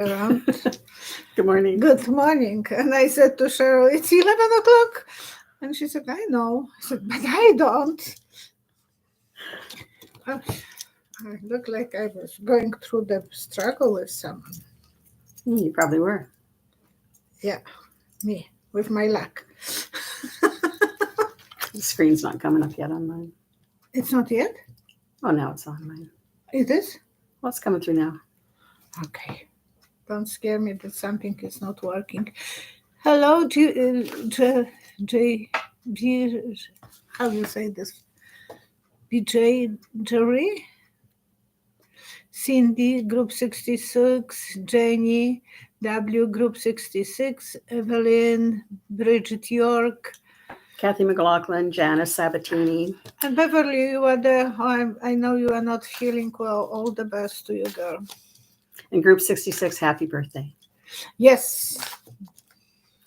around. Good morning. Good morning. And I said to Cheryl, it's 11 o'clock. And she said, I know. I said, but I don't. I looked like I was going through the struggle with someone. You probably were. Yeah, me, with my luck. The screen's not coming up yet on mine. It's not yet? Oh, now it's on mine. It is? Well, it's coming through now. Okay. Don't scare me that something is not working. Hello, how do you say this? BJ Jerry, Cindy, Group 66, Jenny, W, Group 66, Evelyn, Bridget York, Kathy McLaughlin, Janice Sabatini. and Beverly. You are there. I know you are not feeling well. All the best to you, girl. And Group 66, happy birthday. Yes.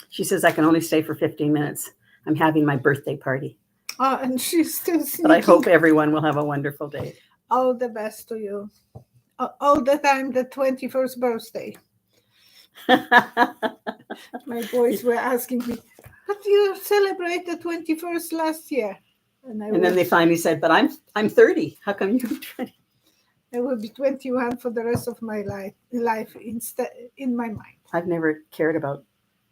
She says, I can only stay for 15 minutes. I'm having my birthday party. Oh, and she's still sneaking. But I hope everyone will have a wonderful day. All the best to you. All the time, the 21st birthday. My boys were asking me, but you celebrated the 21st last year. And then they finally said, but I'm 30. How come you're 20? I will be 21 for the rest of my life instead in my mind. I've never cared about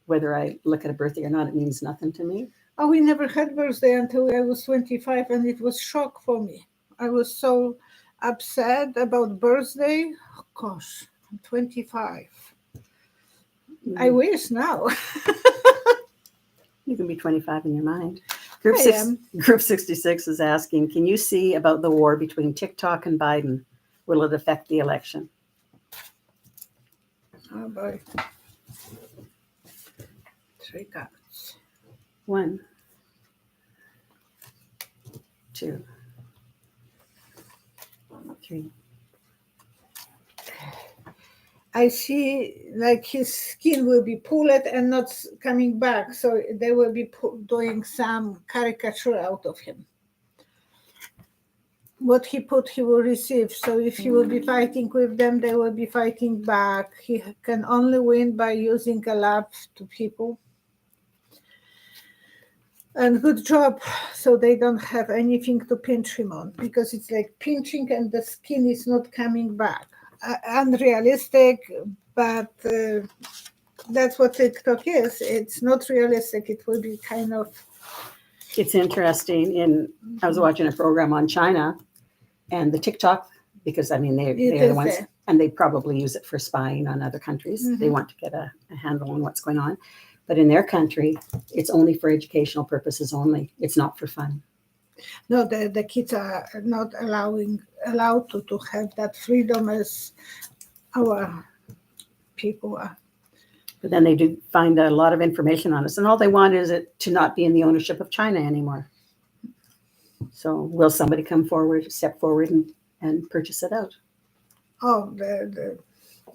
whether I look at a birthday or not. It means nothing to me. Oh, we never had birthday until I was 25, and it was shock for me. I was so upset about birthday. Oh, gosh, I'm 25. I wish now. You can be 25 in your mind. Group 66 is asking, can you see about the war between TikTok and Biden? Will it affect the election? Oh, boy. 3 cards. 1, 2, 3. I see like his skin will be pulled and not coming back. So they will be doing some caricature out of him. What he put, he will receive. So if he will be fighting with them, they will be fighting back. He can only win by using a love to people. And good job. So they don't have anything to pinch him on, because it's like pinching and the skin is not coming back. Unrealistic, but that's what TikTok is. It's not realistic. It will be kind of... It's interesting. I was watching a program on China and the TikTok, because I mean they're the ones there. And they probably use it for spying on other countries. They want to get a handle on what's going on. But in their country, it's only for educational purposes only. It's not for fun. No, the kids are not allowed to have that freedom as our people are. But then they do find a lot of information on us, and all they want is it to not be in the ownership of China anymore. So will somebody step forward and purchase it out? Oh, the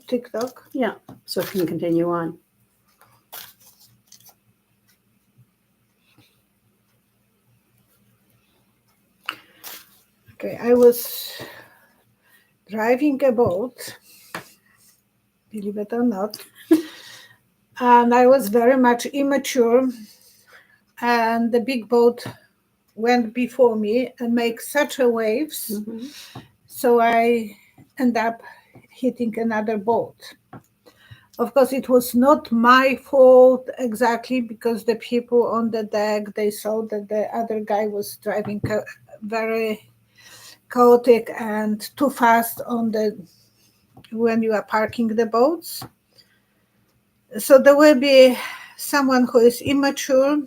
TikTok? Yeah, so it can continue on. Okay, I was driving a boat, believe it or not, and I was very much immature, and the big boat went before me and made such a waves, so I end up hitting another boat. Of course, it was not my fault exactly, because the people on the deck, they saw that the other guy was driving very chaotic and too fast when you are parking the boats. So there will be someone who is immature,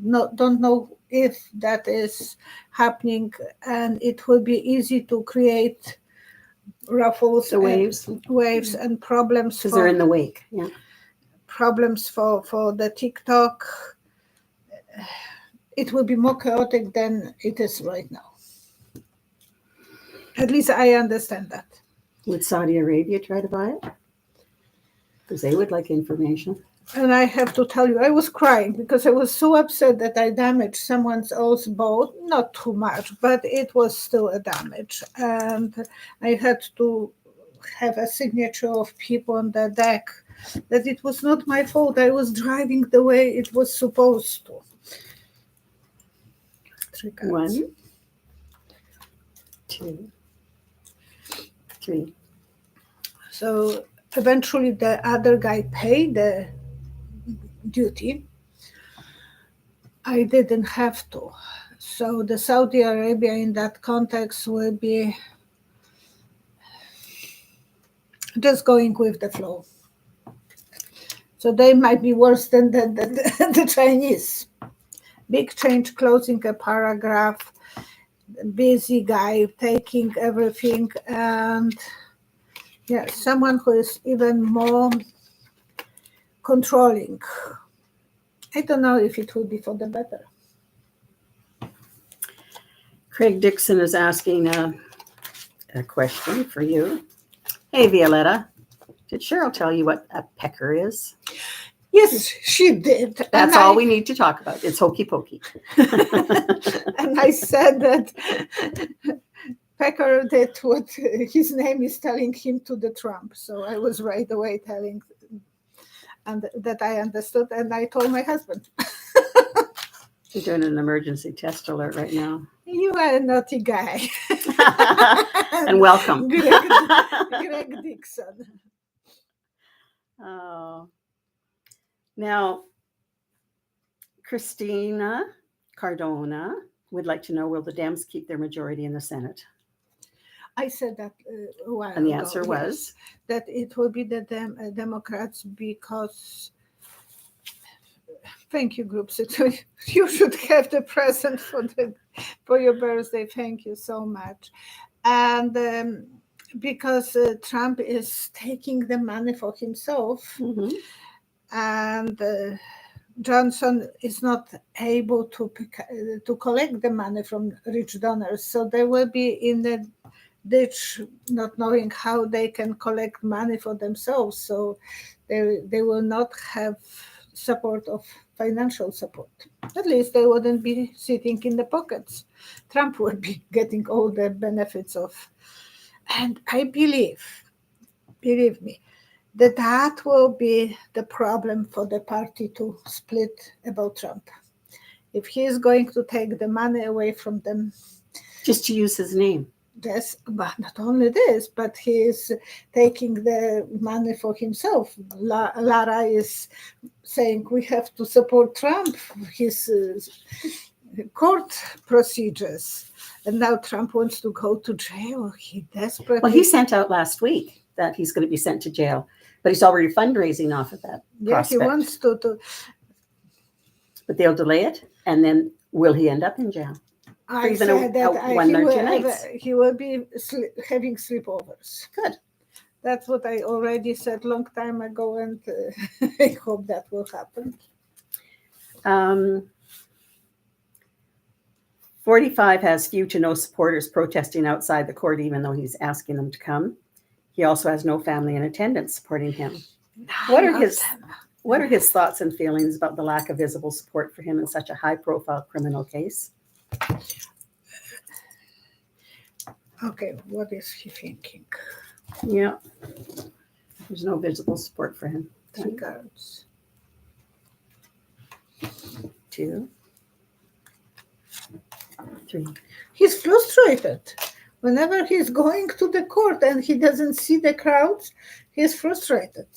don't know if that is happening, and it will be easy to create ruffles, waves and problems. Because they're in the wake. Yeah. Problems for the TikTok. It will be more chaotic than it is right now. At least I understand that. Would Saudi Arabia try to buy it? Because they would like information. And I have to tell you, I was crying because I was so upset that I damaged someone else's boat. Not too much, but it was still a damage. And I had to have a signature of people on the deck, that it was not my fault. I was driving the way it was supposed to. 3 cards. 1, 2, 3. So eventually the other guy paid the duty. I didn't have to. So the Saudi Arabia in that context will be just going with the flow. So they might be worse than the Chinese. Big change, closing a paragraph, busy guy taking everything, and someone who is even more controlling. I don't know if it will be for the better. Craig Dixon is asking a question for you. Hey, Violetta, did Cheryl tell you what a pecker is? Yes, she did. That's all we need to talk about. It's hokey pokey. And I said that Pecker did what his name is telling him to the Trump. So I was right away telling and that I understood, and I told my husband. You're doing an emergency test alert right now. You are a naughty guy. And welcome. Greg Dixon. Oh. Now, Christina Cardona would like to know, will the Dems keep their majority in the Senate? I said that a while And the ago, answer was? That it will be the Democrats because, thank you, Group 6. You should have the present for your birthday. Thank you so much. And because Trump is taking the money for himself, and Johnson is not able to collect the money from rich donors. So they will be in the ditch, not knowing how they can collect money for themselves. So they will not have support of financial support. At least they wouldn't be sitting in the pockets. Trump will be getting all the benefits of. And I believe me, that will be the problem for the party to split about Trump. If he is going to take the money away from them. Just to use his name. Yes, but not only this, but he is taking the money for himself. Lara is saying we have to support Trump, his court procedures. And now Trump wants to go to jail. He desperately... Well, he sent out last week that he's going to be sent to jail, but he's already fundraising off of that prospect. He wants to. But they'll delay it, and then will he end up in jail? I said that he will be having sleepovers. Good. That's what I already said long time ago, and I hope that will happen. 45 has few to no supporters protesting outside the court, even though he's asking them to come. He also has no family in attendance supporting him. What are his thoughts and feelings about the lack of visible support for him in such a high-profile criminal case? Okay, what is he thinking? Yeah, there's no visible support for him. 3 cards. 2, 3. He's frustrated. Whenever he's going to the court and he doesn't see the crowds, he's frustrated.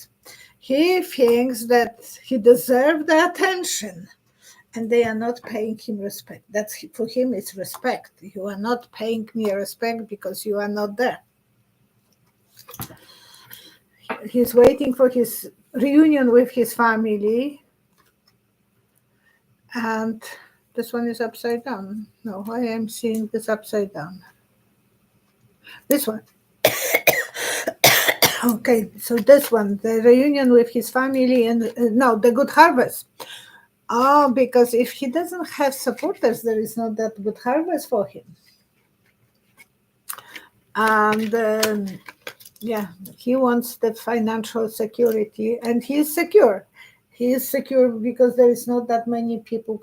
He thinks that he deserves the attention and they are not paying him respect. That's for him, it's respect. You are not paying me respect because you are not there. He's waiting for his reunion with his family. And this one is upside down. No, I am seeing this upside down. This one. Okay, so this one, the reunion with his family and no, the good harvest. Oh, because if he doesn't have supporters, there is not that good harvest for him. And he wants the financial security, and he is secure. He is secure because there is not that many people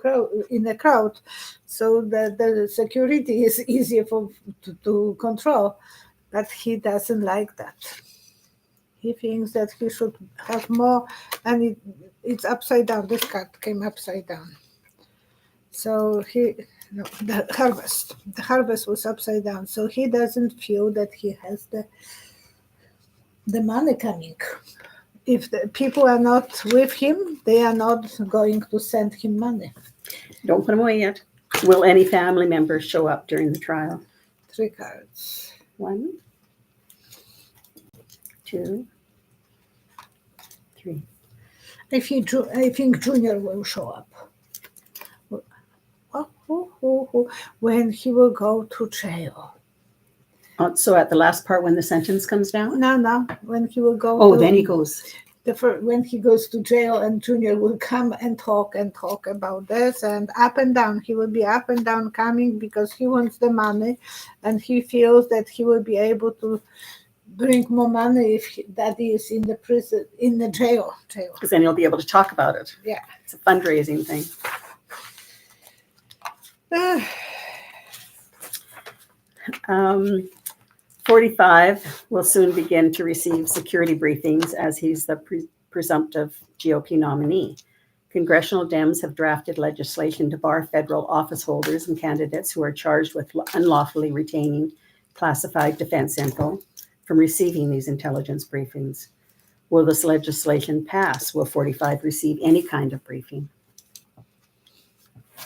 in the crowd, so the security is easier to control. But he doesn't like that. He thinks that he should have more, and it's upside down. This card came upside down. So the harvest was upside down. So he doesn't feel that he has the money coming. If the people are not with him, they are not going to send him money. Don't put them away yet. Will any family members show up during the trial? 3 cards. 1, 2, 3. I think Junior will show up. When he will go to jail. So at the last part when the sentence comes down? No, when he will go. Oh, then he goes. When he goes to jail, and Junior will come and talk about this, and up and down. He will be up and down coming because he wants the money, and he feels that he will be able to bring more money if Daddy is in the prison, in the jail. Because then he'll be able to talk about it. Yeah. It's a fundraising thing. 45 will soon begin to receive security briefings as he's the presumptive GOP nominee. Congressional Dems have drafted legislation to bar federal office holders and candidates who are charged with unlawfully retaining classified defense info from receiving these intelligence briefings. Will this legislation pass? Will 45 receive any kind of briefing?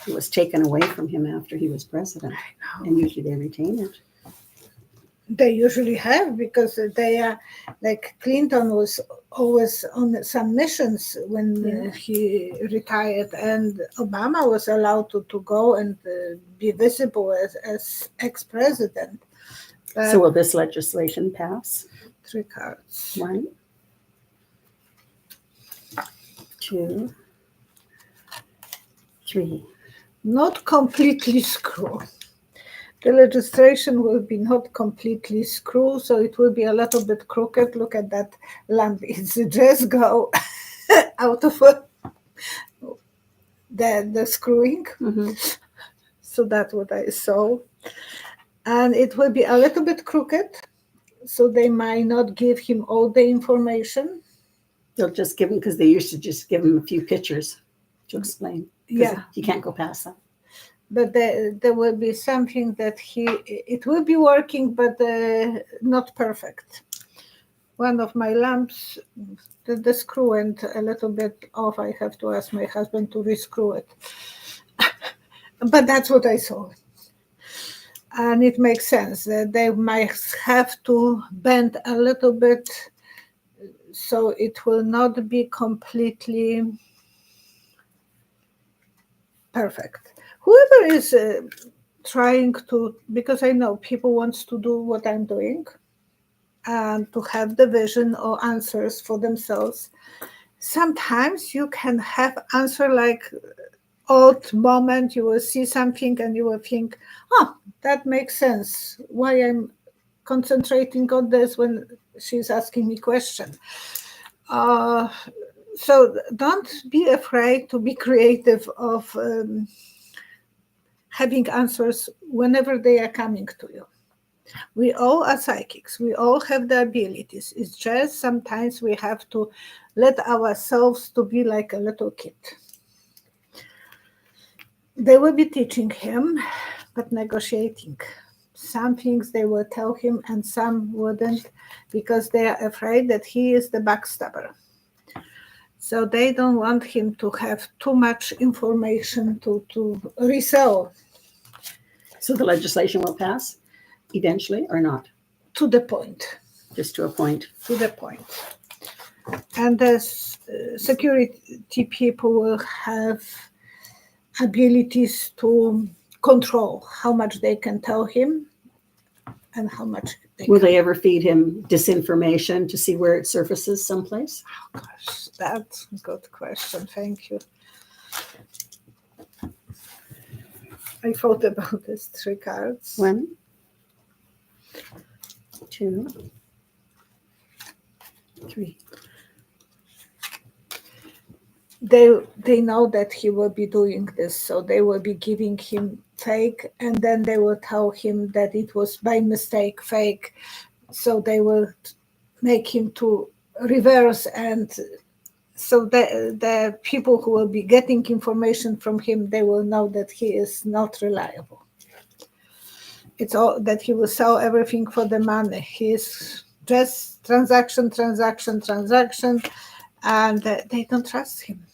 It was taken away from him after he was president. I know. And usually they retain it. They usually have, because they are, like Clinton was always on some missions when he retired, and Obama was allowed to go and be visible as ex-president. So will this legislation pass? 3 cards. 1, 2, 3. Not completely screw. The legislation will be not completely screw, so it will be a little bit crooked. Look at that lamp. It's just go out of the screwing. Mm-hmm. So that's what I saw. And it will be a little bit crooked, so they might not give him all the information. They'll just give him, because they used to just give him a few pictures to explain. Yeah. You can't go past that. But there will be something that it will be working, but not perfect. One of my lamps, the screw went a little bit off. I have to ask my husband to re-screw it. But that's what I saw. And it makes sense that they might have to bend a little bit so it will not be completely perfect. Whoever is trying to, because I know people want to do what I'm doing and to have the vision or answers for themselves. Sometimes you can have answer like odd moment, you will see something and you will think, oh, that makes sense. Why I'm concentrating on this when she's asking me question. So don't be afraid to be creative of having answers whenever they are coming to you. We all are psychics. We all have the abilities. It's just sometimes we have to let ourselves to be like a little kid. They will be teaching him, but negotiating. Some things they will tell him and some wouldn't, because they are afraid that he is the backstabber. So they don't want him to have too much information to resell. So the legislation will pass eventually or not? To the point. Just to a point. To the point. And the security people will have abilities to control how much they can tell him and how much they Will they ever feed him disinformation to see where it surfaces someplace? Oh gosh, that's a good question. Thank you. I thought about this 3 cards. 1, 2, 3. They know that he will be doing this, so they will be giving him fake, and then they will tell him that it was by mistake fake, so they will make him to reverse, and so the people who will be getting information from him, they will know that he is not reliable. It's all that he will sell everything for the money. He is just transaction, and they don't trust him.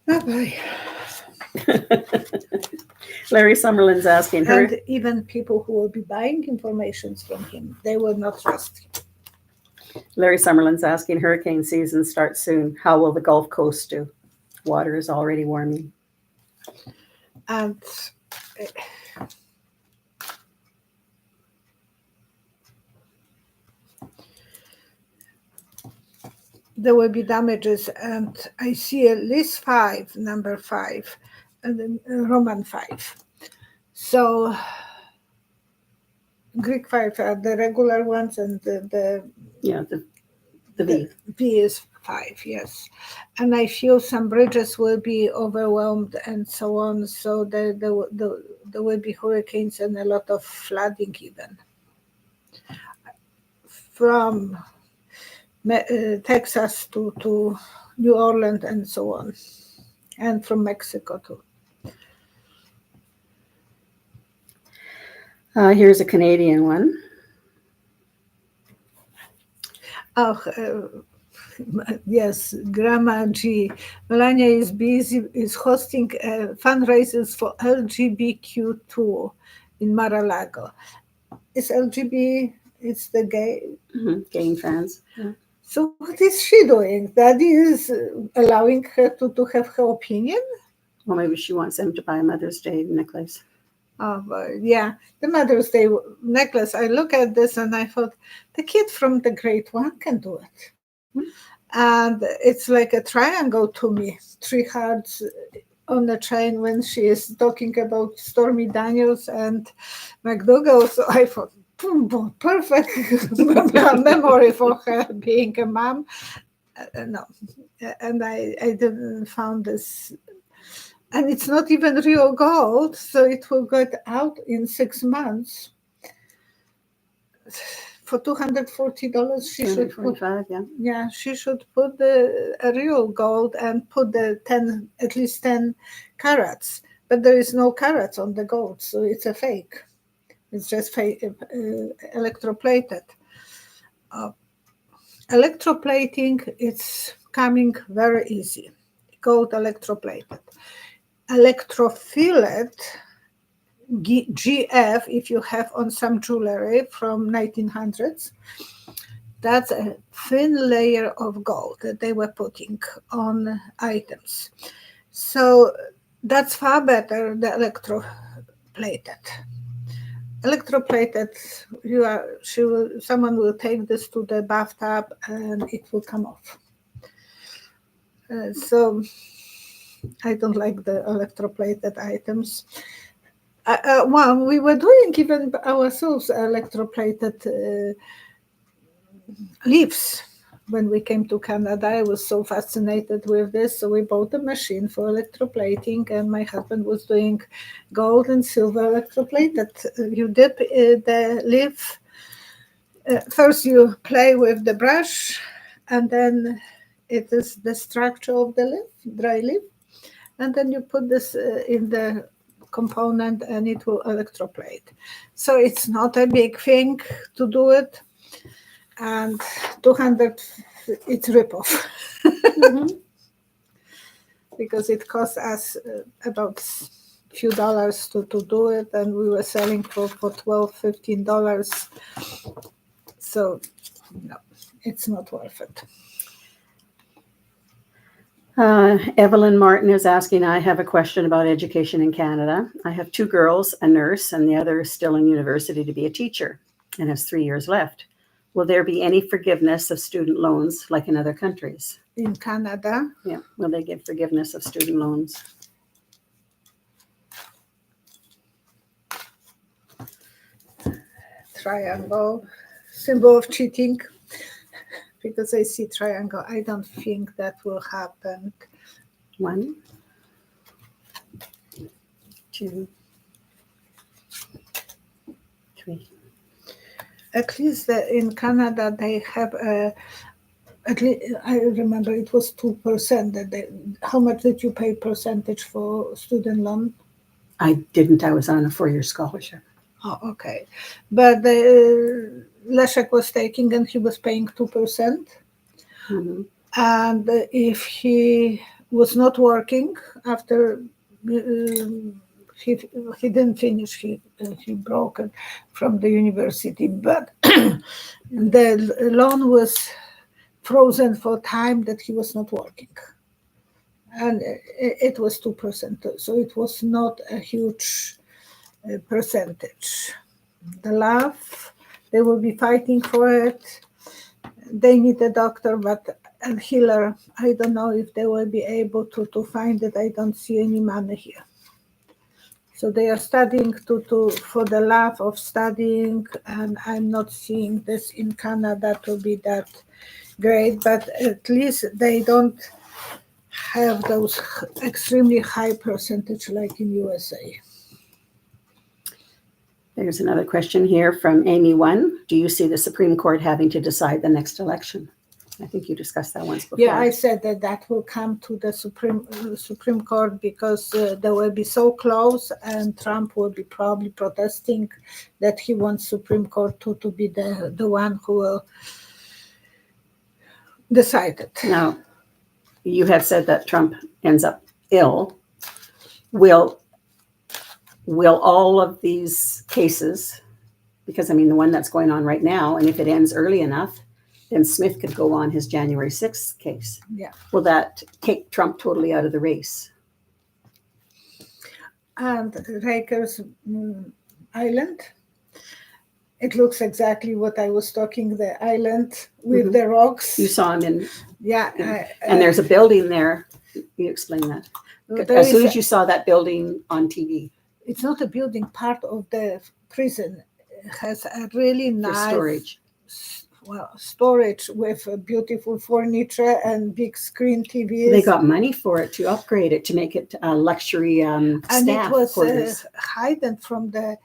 Bye-bye. Larry Summerlin's asking her. And even people who will be buying information from him, they will not trust him. Larry Summerlin's asking, hurricane season starts soon. How will the Gulf Coast do? Water is already warming. And there will be damages, and I see at least 5, number 5, and then Roman 5. So Greek 5 are the regular ones, and the V is 5, yes. And I feel some bridges will be overwhelmed and so on. So there will be hurricanes and a lot of flooding even. From Texas to New Orleans and so on. And from Mexico too. Here's a Canadian one. Yes, Grandma G. Melania is busy, is hosting fundraisers for LGBTQ2 in Mar-a-Lago. Is LGBT, it's the gay? Gay and trans. Yeah. So what is she doing? Daddy is allowing her to have her opinion? Well, maybe she wants them to buy a Mother's Day necklace. Yeah, the Mother's Day necklace. I look at this and I thought, the kid from the grade 1 can do it. And it's like a triangle to me, 3 hearts on the train when she is talking about Stormy Daniels and McDougall. So I thought, boom, boom, perfect memory for her being a mom. No, and I didn't found this. And it's not even real gold, so it will get out in 6 months. For $240, she should put, she should put a real gold and put the at least 10 carats. But there is no carats on the gold, so it's a fake. It's just electroplated. Electroplating, it's coming very easy. Gold electroplated. Electrofillet, GF, if you have on some jewelry from 1900s, that's a thin layer of gold that they were putting on items. So that's far better than electroplated. Electroplated, someone will take this to the bathtub and it will come off. So I don't like the electroplated items. Well, we were doing even ourselves electroplated leaves when we came to Canada. I was so fascinated with this, so we bought a machine for electroplating, and my husband was doing gold and silver electroplated. You dip the leaf. First, you play with the brush, and then it is the structure of the leaf, dry leaf, and then you put this in the component and it will electroplate. So it's not a big thing to do it, and 200, it's ripoff. Because it cost us about a few dollars to do it, and we were selling for $12-15. So no, it's not worth it. Evelyn Martin is asking, I have a question about education in Canada. I have 2 girls, a nurse, and the other is still in university to be a teacher and has 3 years left. Will there be any forgiveness of student loans like in other countries? In Canada? Yeah. Will they give forgiveness of student loans? Triangle, symbol of cheating. Because I see triangle. I don't think that will happen. 1, 2, 3. at least in Canada they have at least I remember it was 2% that how much did you pay percentage for student loan? I didn't. I was on a 4-year scholarship. Oh, okay. But Leszek was taking and he was paying 2%. Mm-hmm. And if he was not working after he didn't finish, he broke from the university, but the loan was frozen for time that he was not working. And it was 2%, so it was not a huge percentage. The laugh, they will be fighting for it. They need a doctor, but a healer, I don't know if they will be able to find it. I don't see any money here. So they are studying for the love of studying, and I'm not seeing this in Canada to be that great, but at least they don't have those extremely high percentage like in USA. There's another question here from Amy 1. Do you see the Supreme Court having to decide the next election? I think you discussed that once before. Yeah, I said that will come to the Supreme Court because they will be so close, and Trump will be probably protesting that he wants Supreme Court to be the one who will decide it. Now, you have said that Trump ends up ill. Will all of these cases, because I mean the one that's going on right now, and if it ends early enough, then Smith could go on his January 6th case. Yeah. Will that take Trump totally out of the race? And Rikers Island, it looks exactly what I was talking, the island with the rocks. You saw him in. Yeah. And there's a building there. You explain that. As soon as you saw that building on TV. It's not a building, part of the prison. It has a really nice storage. Storage with beautiful furniture and big screen TVs. They got money for it to upgrade it, to make it a luxury and staff it was quarters. hidden from the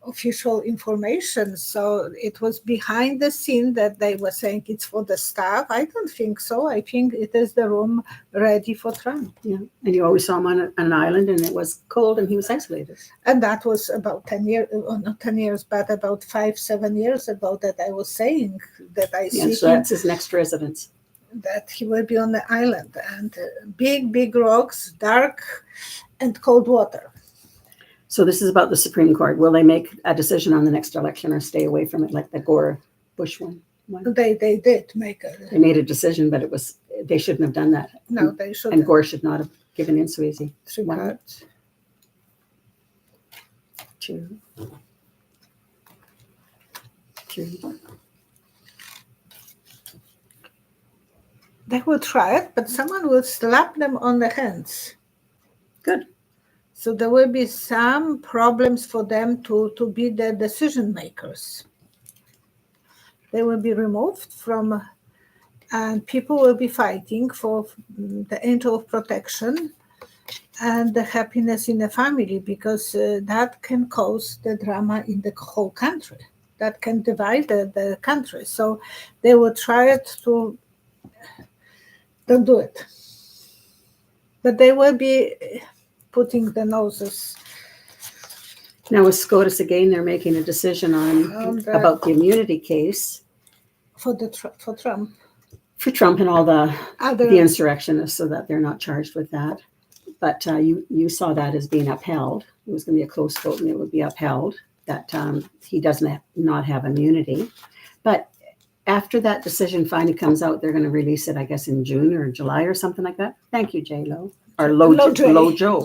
official information, so it was behind the scene that they were saying it's for the staff. I don't think so. I think it is the room ready for Trump. Yeah, and you always saw him on an island, and it was cold, and he was isolated. And that was about 10 years, not 10 years, but about 5-7 years ago that I was saying that I see so that's his next residence. That he will be on the island, and big rocks, dark and cold water. So this is about the Supreme Court. Will they make a decision on the next election or stay away from it like the Gore-Bush one? They did make They made a decision, but they shouldn't have done that. No, they shouldn't. And Gore should not have given in so easy. 3 cards. 2. 3. They will try it, but someone will slap them on the hands. Good. So there will be some problems for them to be the decision makers. They will be removed from, and people will be fighting for the angel of protection and the happiness in the family, because that can cause the drama in the whole country. That can divide the country. So they will try it to, don't do it. But they will be putting the noses. Now with SCOTUS again, they're making a decision about the immunity case for Trump. For Trump and all the insurrectionists, so that they're not charged with that. But you saw that as being upheld. It was going to be a close vote, and it would be upheld that he doesn't not have immunity. But after that decision finally comes out, they're going to release it, I guess, in June or July or something like that. Thank you, J-Lo. Or Lojo.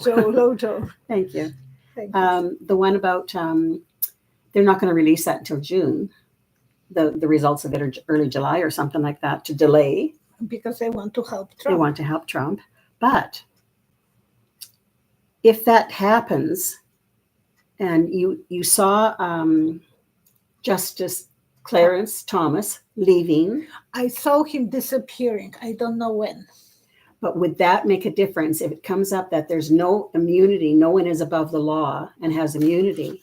Lojo. Thank you. The one about they're not going to release that until June. The results of it are early July or something like that, to delay. Because they want to help Trump. They want to help Trump. But if that happens, and you saw Justice Clarence Thomas leaving. I saw him disappearing. I don't know when. But would that make a difference if it comes up that there's no immunity, no one is above the law and has immunity?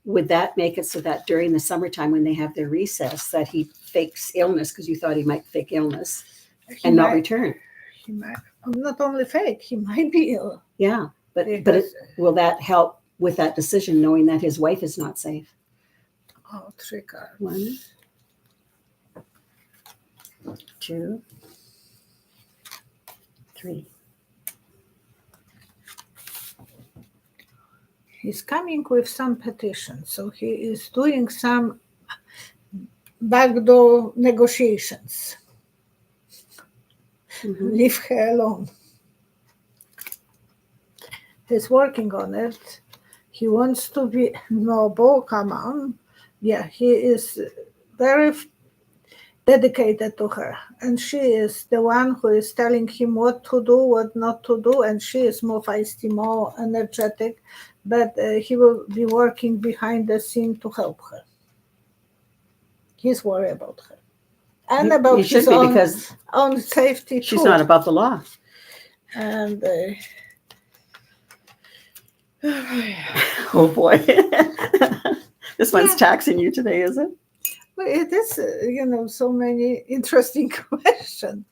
would that make it so that during the summertime when they have their recess that he fakes illness because you thought he might fake illness and not return? He might not only fake, he might be ill. Yeah, but will that help with that decision, knowing that his wife is not safe? Oh, 3 cards. 1, 2, 3. He's coming with some petition, so he is doing some backdoor negotiations. Mm-hmm. Leave her alone. He's working on it. He wants to be noble, come on. Yeah, he is very dedicated to her. And she is the one who is telling him what to do, what not to do. And she is more feisty, more energetic. But he will be working behind the scene to help her. He's worried about her. And about his own safety she's too. not above the law. And oh boy. This one's taxing you today, is it? well, it is, so many interesting questions.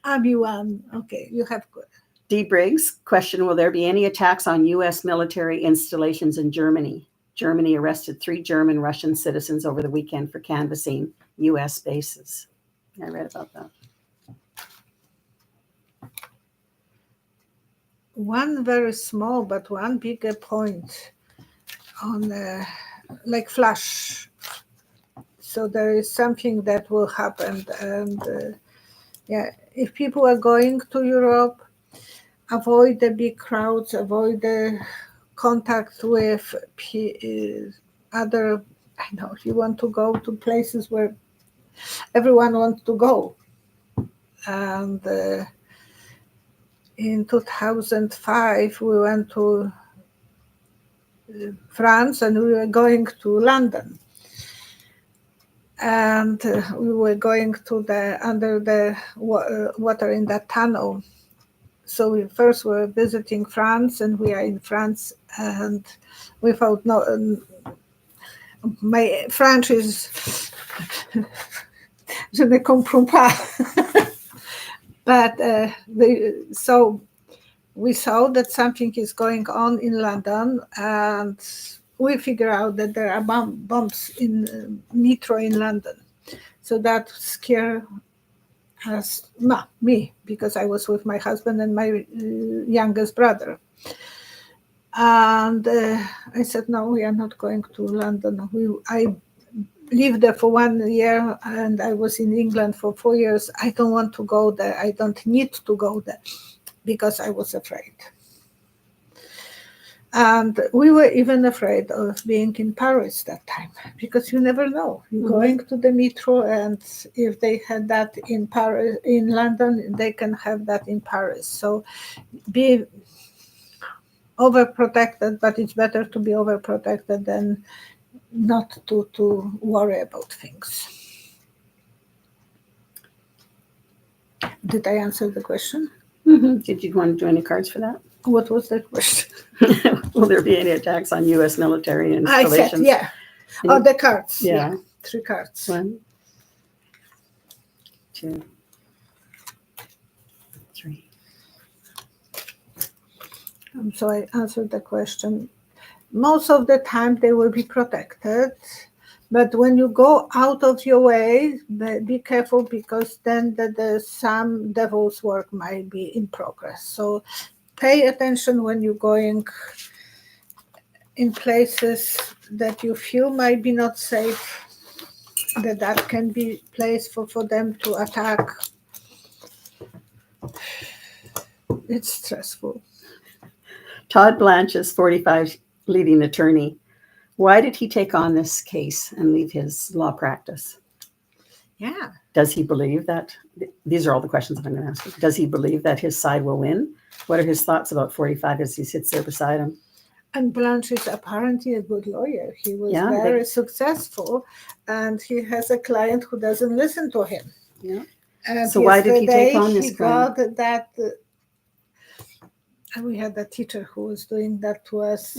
Abby one, okay, you have. D. Briggs, question, will there be any attacks on U.S. military installations in Germany? Germany arrested 3 German Russian citizens over the weekend for canvassing U.S. bases. I read about that. One very small, but one bigger point on like flash. So there is something that will happen. And if people are going to Europe, avoid the big crowds, avoid the contact with other, if you want to go to places where everyone wants to go. And in 2005, we went to France and we were going to London. And we were going to under the water in that tunnel. So we first were visiting France, and we are in France, and we thought, no, my French is je ne comprends pas. But so we saw that something is going on in London, and we figure out that there are bombs in metro in London. So that scared us, me, because I was with my husband and my youngest brother. And I said, no, we are not going to London. I lived there for 1 year, and I was in England for 4 years. I don't want to go there. I don't need to go there, because I was afraid. And we were even afraid of being in Paris that time, because you never know. You're going to the metro, and if they had that in Paris, in London, they can have that in Paris. So be overprotected, but it's better to be overprotected than not to worry about things. Did I answer the question? Mm-hmm. Did you want to do any cards for that? What was the question? Will there be any attacks on U.S. military installations? I said, yeah. Oh, the cards. Yeah. 3 cards. 1, 2, 3. So I answered the question. Most of the time they will be protected, but when you go out of your way, be careful, because then some devil's work might be in progress. So pay attention when you're going in places that you feel might be not safe, that can be place for them to attack. It's stressful. Todd Blanche's 45's leading attorney. Why did he take on this case and leave his law practice? Yeah. Does he believe that? These are all the questions I'm going to ask you. Does he believe that his side will win? What are his thoughts about 45 as he sits there beside him? And Blanche is apparently a good lawyer. He was very successful, and he has a client who doesn't listen to him. Yeah. And so why did he take on this crime? That we had a teacher who was doing that to us,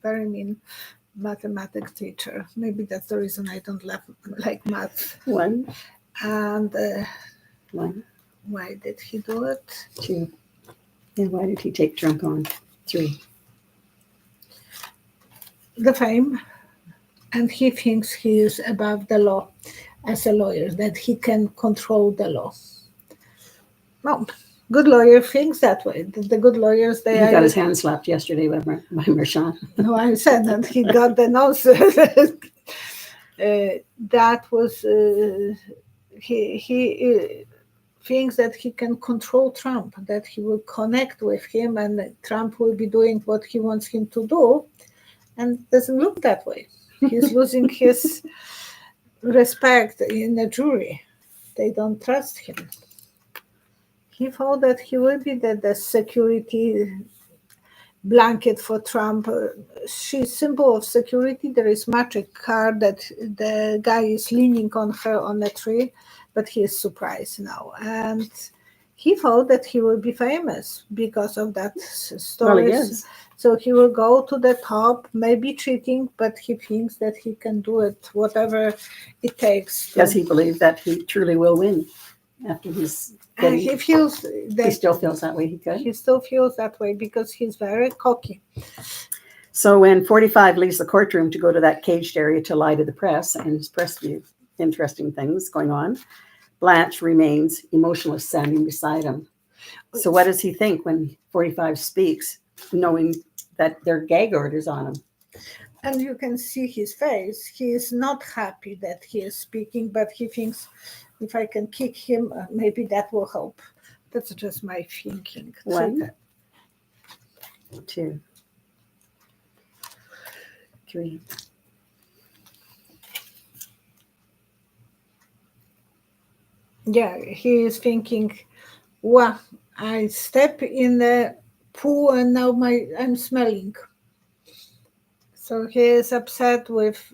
very mean. mathematics teacher. Maybe that's the reason I don't like math. 1, And 1, why did he do it? 2. Yeah, why did he take Trump on? 3. The fame. And he thinks he is above the law as a lawyer, that he can control the law. Well, good lawyer thinks that way. The good lawyers, He got his hand slapped yesterday by Mershon. No, I said that he got the nose. That was he thinks that he can control Trump, that he will connect with him, and Trump will be doing what he wants him to do, and it doesn't look that way. He's losing his respect in the jury. They don't trust him. He thought that he will be the security blanket for Trump. She's symbol of security. There is magic card that the guy is leaning on her on a tree, but he is surprised now. And he thought that he will be famous because of that story. Well, he is. So he will go to the top, maybe cheating, but he thinks that he can do it, whatever it takes. Does he believe that he truly will win after he's getting... He feels that he still feels that way. He still feels that way because he's very cocky. So when 45 leaves the courtroom to go to that caged area to lie to the press and his press view, interesting things going on, Blanche remains emotionless standing beside him. So what does he think when 45 speaks, knowing that there are gag orders on him? And you can see his face. He is not happy that he is speaking, but he thinks, if I can kick him, maybe that will help. That's just my thinking. 1, 2, 3. Yeah, he is thinking, well, I step in the pool and now I'm smelling. So he is upset with,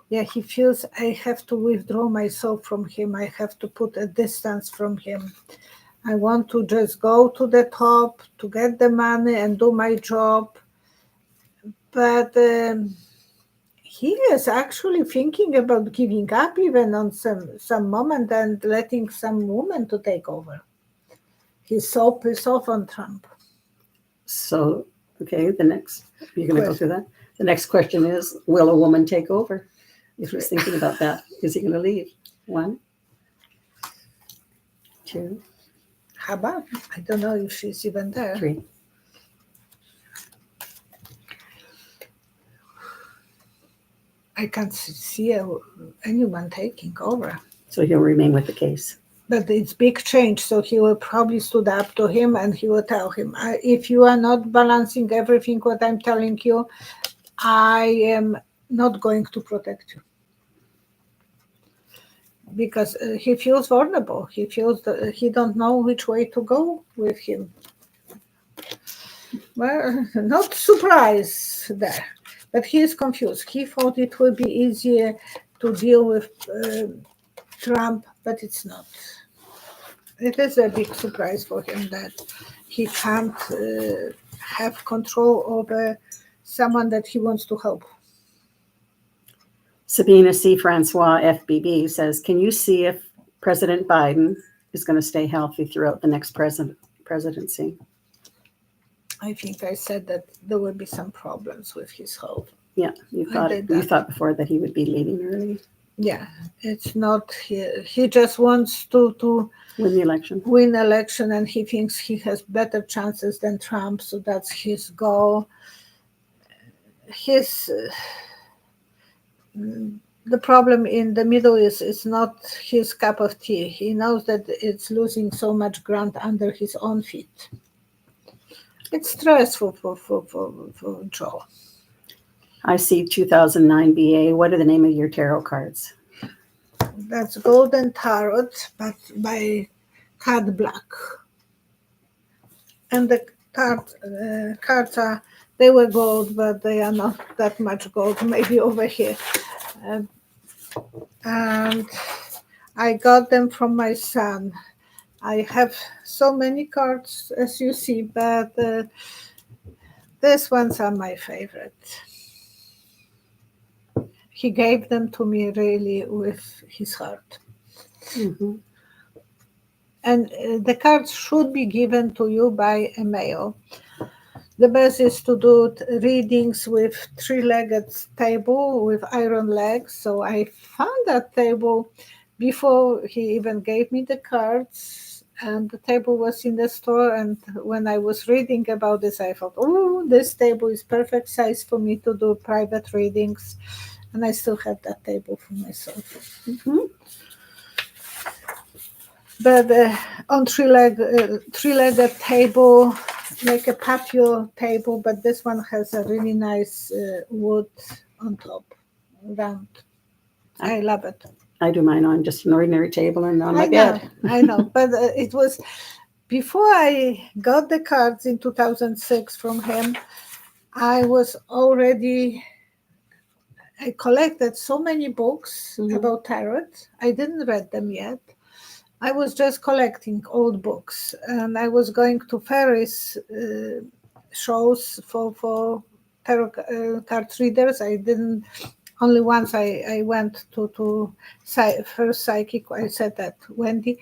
yeah, he feels I have to withdraw myself from him. I have to put a distance from him. I want to just go to the top to get the money and do my job. But he is actually thinking about giving up even on some moment and letting some woman to take over. He's so pissed off on Trump. So, okay, you're going to go through that. The next question is, will a woman take over? If he's thinking about that, is he going to leave? 1, 2. How about? I don't know if she's even there. 3. I can't see anyone taking over. So he'll remain with the case. But it's big change, so he will probably stood up to him and he will tell him, if you are not balancing everything what I'm telling you, I am not going to protect you. Because he feels vulnerable. He feels that he don't know which way to go with him. Well, not surprised there. But he is confused. He thought it would be easier to deal with Trump, but it's not. It is a big surprise for him that he can't have control over someone that he wants to help. Sabina C. Francois, FBB, says, can you see if President Biden is going to stay healthy throughout the next presidency? I think I said that there will be some problems with his health. Yeah, you thought before that he would be leaving early. Yeah, it's not, he just wants to win the election. Win election, and he thinks he has better chances than Trump, so that's his goal. The problem in the Middle East is not his cup of tea. He knows that it's losing so much ground under his own feet. It's stressful for Joe. I see 2009 BA. What are the name of your tarot cards? That's Golden Tarot, but by Card Black. And the cards are, they were gold, but they are not that much gold, maybe over here. And I got them from my son. I have so many cards, as you see, but These ones are my favorite. He gave them to me really with his heart. Mhm. And the cards should be given to you by a male. The best is to do readings with three-legged table with iron legs. So I found that table before he even gave me the cards, and the table was in the store. And when I was reading about this, I thought, oh, this table is perfect size for me to do private readings. And I still have that table for myself. Mhm. But on three-legged table, like a patio table, but this one has a really nice wood on top, round. I love it. I do mine on just an ordinary table and on my bed. I know, but it was before I got the cards in 2006 from him. I collected so many books about tarot. I didn't read them yet. I was just collecting old books, and I was going to various shows for tarot card readers. I didn't. Only once I went to first psychic. I said that Wendy,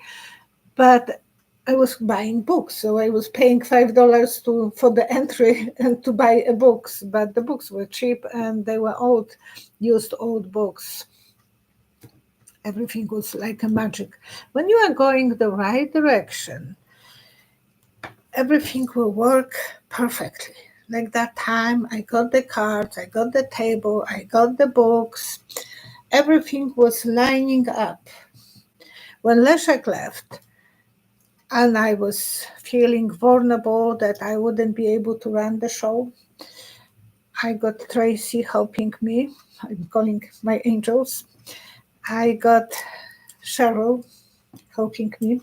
but I was buying books, so I was paying $5 for the entry and to buy books. But the books were cheap, and they were used old books. Everything was like a magic. When you are going the right direction, everything will work perfectly. Like that time, I got the cards, I got the table, I got the books. Everything was lining up. When Leszek left, and I was feeling vulnerable that I wouldn't be able to run the show, I got Tracy helping me. I'm calling my angels. I got Cheryl helping me.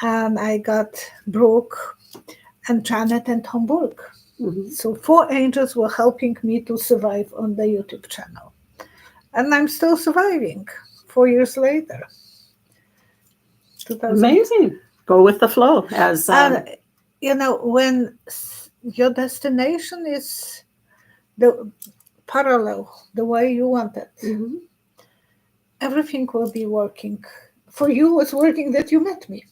And I got Brooke and Janet and Hamburg. Mhm. So 4 angels were helping me to survive on the YouTube channel. And I'm still surviving 4 years later. Amazing. Go with the flow. As when your destination is the parallel, the way you want it, Mhm. everything will be working. For you, it was working that you met me.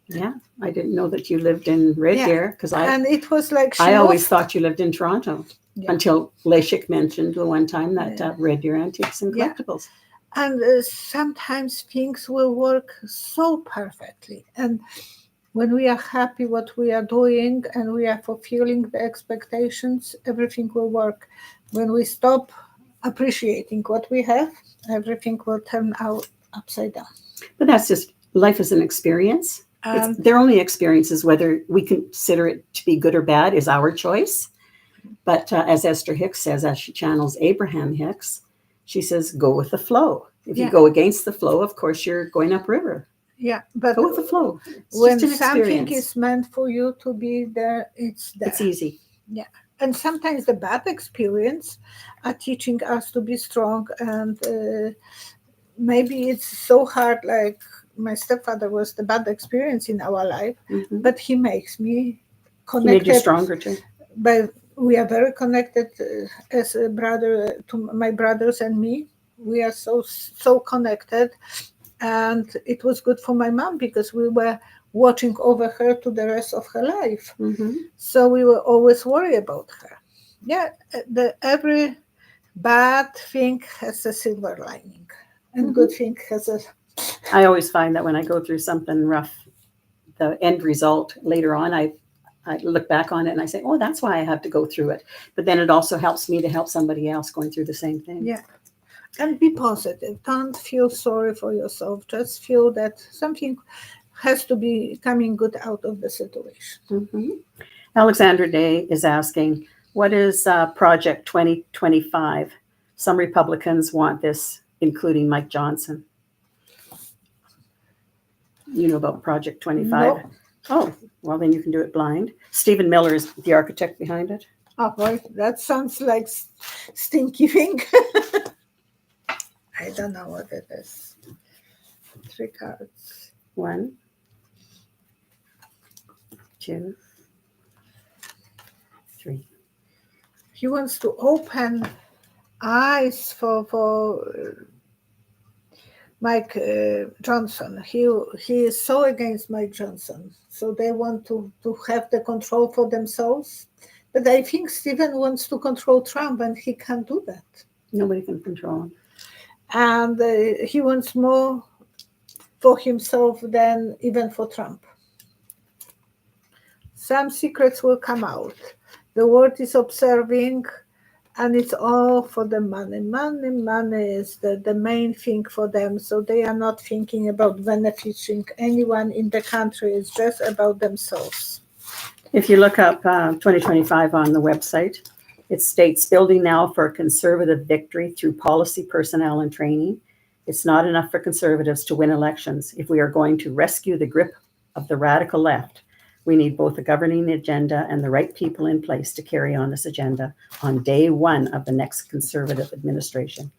Yeah, I didn't know that you lived in Red Deer because and it was like I always thought you lived in Toronto until Leszek mentioned the one time that Red Deer Antiques and Collectibles. And sometimes things will work so perfectly. And when we are happy what we are doing and we are fulfilling the expectations, everything will work. When we stop appreciating what we have, everything will turn out upside down. But that's just, life is an experience. They're only experiences. Whether we consider it to be good or bad is our choice. But as Esther Hicks says, as she channels Abraham Hicks, she says, go with the flow. If you go against the flow, of course, you're going upriver. Yeah, but go with the flow. It's when just an something is meant for you to be there, it's there. It's easy. Yeah. And sometimes the bad experience are teaching us to be strong. And maybe it's so hard, like my stepfather was the bad experience in our life, but he makes me connected. He made you stronger too. But we are very connected as a brother to my brothers and me. We are so connected. And it was good for my mom because we were watching over her to the rest of her life. So we were always worried about her. Yeah, every bad thing has a silver lining, and good thing has a... I always find that when I go through something rough, the end result later on, I look back on it and I say, oh, that's why I have to go through it. But then it also helps me to help somebody else going through the same thing. Yeah. And be positive. Don't feel sorry for yourself. Just feel that something has to be coming good out of the situation. Alexandra Day is asking, what is Project 2025? Some Republicans want this, including Mike Johnson. You know about Project 25? No. Oh, well, then you can do it blind. Stephen Miller is the architect behind it. Oh, boy, that sounds like stinky thing. I don't know what it is. 3 cards. 1, 2, 3. He wants to open eyes for Mike Johnson. He is so against Mike Johnson. So they want to have the control for themselves. But I think Stephen wants to control Trump, and he can't do that. Nobody can control him. And he wants more for himself than even for Trump. Some secrets will come out. The world is observing, and it's all for the money. Money is the main thing for them. So they are not thinking about benefiting anyone in the country. It's just about themselves. If you look up 2025 on the website, it states building now for a conservative victory through policy, personnel, and training. It's not enough for conservatives to win elections. If we are going to rescue the grip of the radical left, we need both a governing agenda and the right people in place to carry on this agenda on day one of the next conservative administration.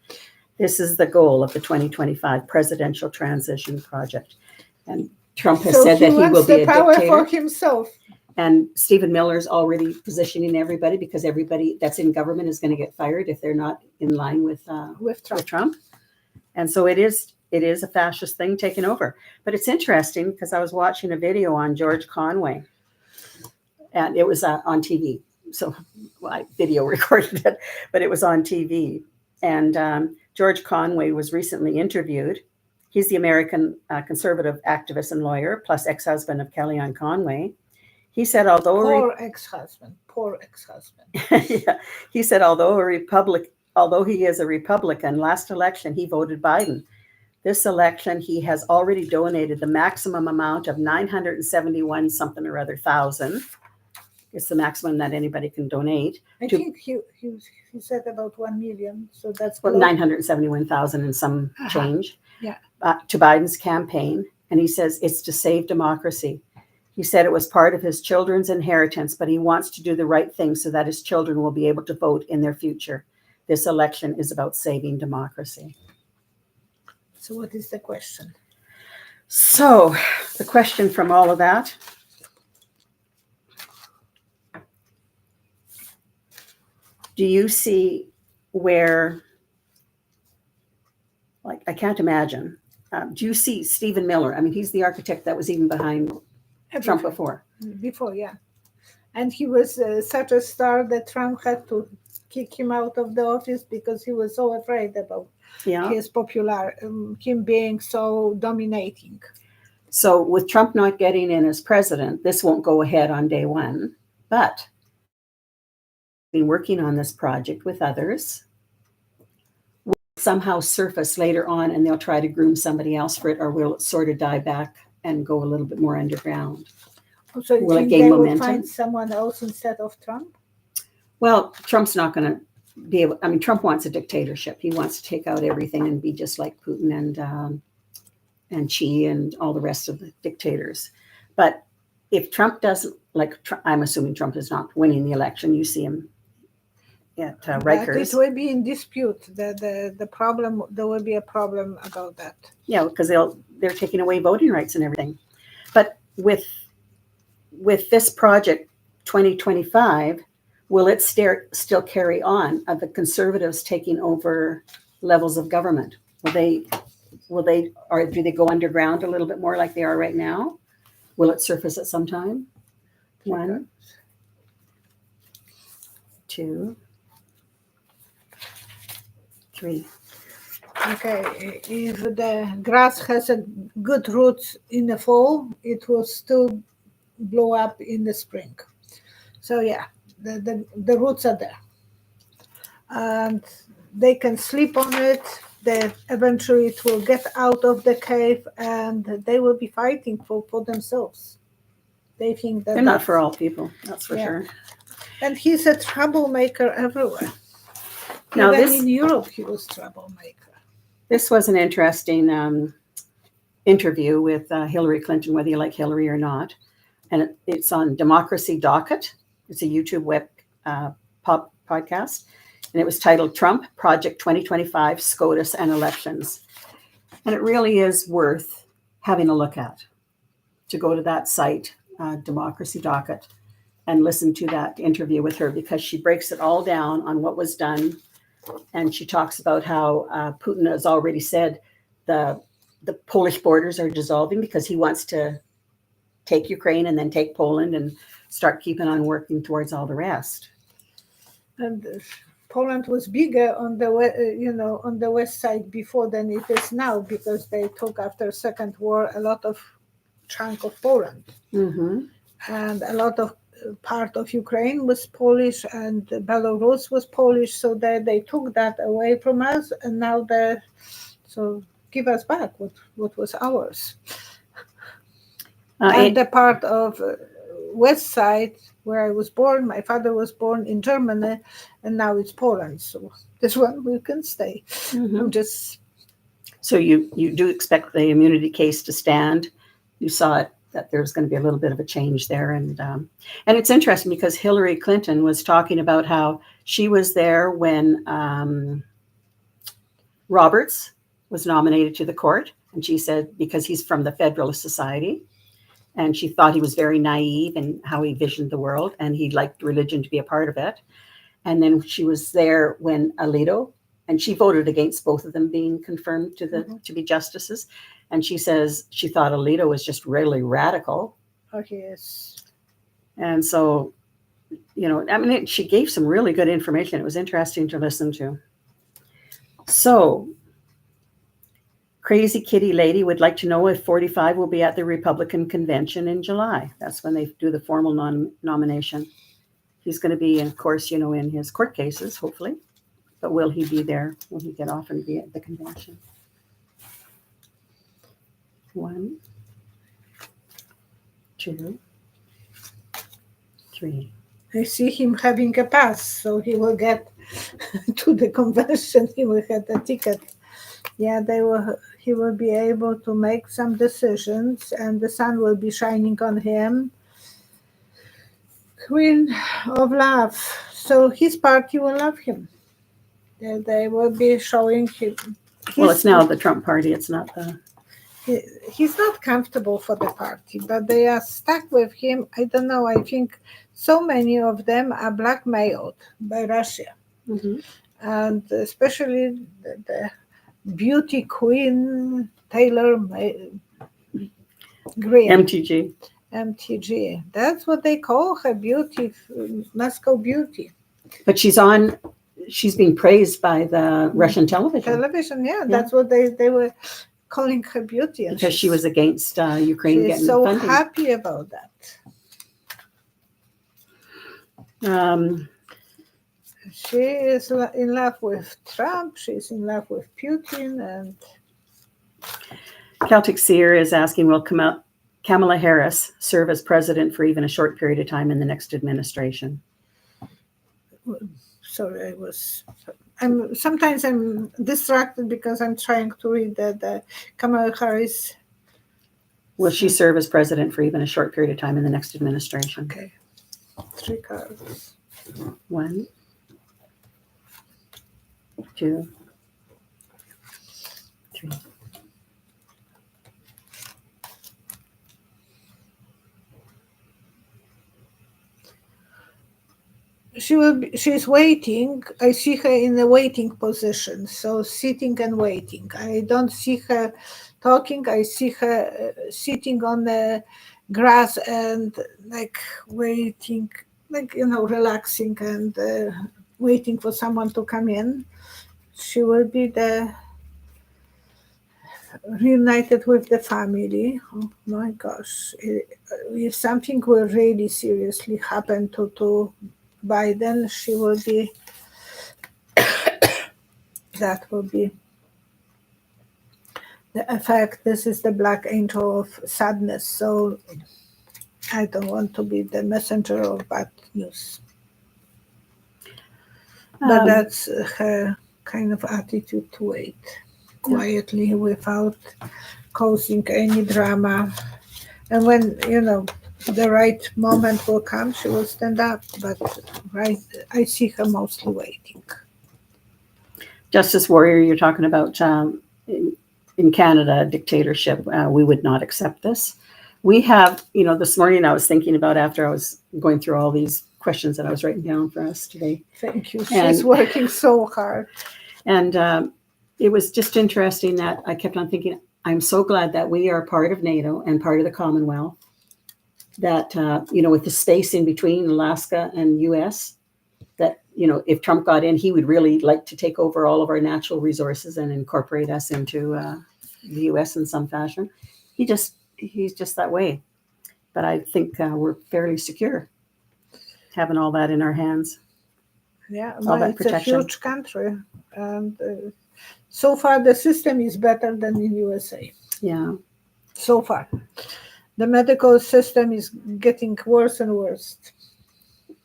This is the goal of the 2025 presidential transition project. And Trump has said that he will be a dictator. Power for himself. And Stephen Miller's already positioning everybody, because everybody that's in government is going to get fired if they're not in line with Trump. And so it is a fascist thing taking over. But it's interesting because I was watching a video on George Conway, and it was on TV. So I video recorded it, but it was on TV. And George Conway was recently interviewed. He's the American conservative activist and lawyer, plus ex-husband of Kellyanne Conway. He said, poor ex-husband. Yeah. He said, although he is a Republican, last election he voted Biden. This election he has already donated the maximum amount of 971 something or other thousand. It's the maximum that anybody can donate. I think he said about 1 million. So that's 971,000 and some change. Yeah. To Biden's campaign, and he says it's to save democracy. He said it was part of his children's inheritance, but he wants to do the right thing so that his children will be able to vote in their future. This election is about saving democracy. So what is the question? So the question from all of that, do you see where, like, I can't imagine. Do you see Stephen Miller? I mean, he's the architect that was even behind Trump before. Before, yeah. And he was such a star that Trump had to kick him out of the office because he was so afraid about his him being so dominating. So with Trump not getting in as president, this won't go ahead on day one, but been working on this project with others. Will somehow surface later on and they'll try to groom somebody else for it, or will it sort of die back and go a little bit more underground? So will it gain momentum? Will find someone else instead of Trump? Well, Trump's not going to be able. I mean, Trump wants a dictatorship. He wants to take out everything and be just like Putin and Xi and all the rest of the dictators. But if Trump doesn't, I'm assuming Trump is not winning the election. You see him at Rikers. It will be in dispute. The problem, there will be a problem about that. Yeah, because they're taking away voting rights and everything. But with this project 2025, will it still carry on? Are the conservatives taking over levels of government? Will they, or do they go underground a little bit more like they are right now? Will it surface at some time? 1, 2, 3. Okay, if the grass has a good roots in the fall, it will still blow up in the spring. So yeah, the roots are there. And they can sleep on it. Then eventually it will get out of the cave and they will be fighting for themselves. They think that they're not for all people, that's for sure. And he's a troublemaker everywhere. Now Even in Europe, he was troublemaker. This was an interesting interview with Hillary Clinton, whether you like Hillary or not. And it's on Democracy Docket. It's a YouTube web podcast. And it was titled Trump Project 2025, SCOTUS and Elections. And it really is worth having a look at. To go to that site, Democracy Docket, and listen to that interview with her, because she breaks it all down on what was done. And she talks about how Putin has already said the Polish borders are dissolving because he wants to take Ukraine and then take Poland and start keeping on working towards all the rest. And Poland was bigger on the on the west side before than it is now, because they took after Second War a lot of chunk of Poland, and a lot of part of Ukraine was Polish, and Belarus was Polish. So they took that away from us, and now so give us back what was ours. And the part of west side where I was born, my father was born in Germany, and now it's Poland. So this one we can stay. I'm just. So you do expect the immunity case to stand? You saw it, that there's going to be a little bit of a change there, and it's interesting because Hillary Clinton was talking about how she was there when Roberts was nominated to the court, and she said because he's from the Federalist Society. And she thought he was very naive in how he visioned the world, and he liked religion to be a part of it. And then she was there when Alito, and she voted against both of them being confirmed to be justices. And she says she thought Alito was just really radical. Oh, yes. And so, she gave some really good information. It was interesting to listen to. So, Crazy Kitty Lady would like to know if 45 will be at the Republican convention in July. That's when they do the formal nomination. He's going to be, of course, in his court cases, hopefully. But will he be there? Will he get off and be at the convention? 1, 2, 3. I see him having a pass, so he will get to the convention. He will have a ticket. Yeah, he will be able to make some decisions, and the sun will be shining on him. Queen of Love. So his party will love him. They will be showing him. Well, it's now the Trump party. It's not the... He's not comfortable for the party, but they are stuck with him. I don't know. I think so many of them are blackmailed by Russia. And especially the beauty queen Taylor Greene. MTG. That's what they call her, beauty, Moscow beauty. But she's being praised by the Russian television. Yeah. That's what they were calling her beauty. Because she was against Ukraine getting so funding. Happy about that. She is in love with Trump. She's in love with Putin. And Celtic Seer is asking, will Kamala Harris serve as president for even a short period of time in the next administration? Sorry, sometimes I'm distracted because I'm trying to read the Kamala Harris. Will she serve as president for even a short period of time in the next administration? Okay. 3 cards. 1, 2, 3. She's waiting. I see her in a waiting position, so sitting and waiting. I don't see her talking. I see her sitting on the grass and waiting, relaxing and waiting for someone to come in. She will be reunited with the family. Oh my gosh. If something will really seriously happen to Biden, she will be, that will be the effect. This is the black angel of sadness. So I don't want to be the messenger of bad news. But that's her kind of attitude to wait quietly without causing any drama. And when, the right moment will come, she will stand up. But I see her mostly waiting. Justice Warrior, you're talking about in Canada, dictatorship. We would not accept this. We have, this morning I was thinking about after I was going through all these questions that I was writing down for us today. Thank you. She's working so hard. And it was just interesting that I kept on thinking, I'm so glad that we are part of NATO and part of the Commonwealth, that, with the space in between Alaska and U.S., that, if Trump got in, he would really like to take over all of our natural resources and incorporate us into the U.S. in some fashion. He's just that way. But I think we're fairly secure having all that in our hands. Yeah, all that it's protection. A huge country. And so far, the system is better than in USA. Yeah. So far. The medical system is getting worse and worse.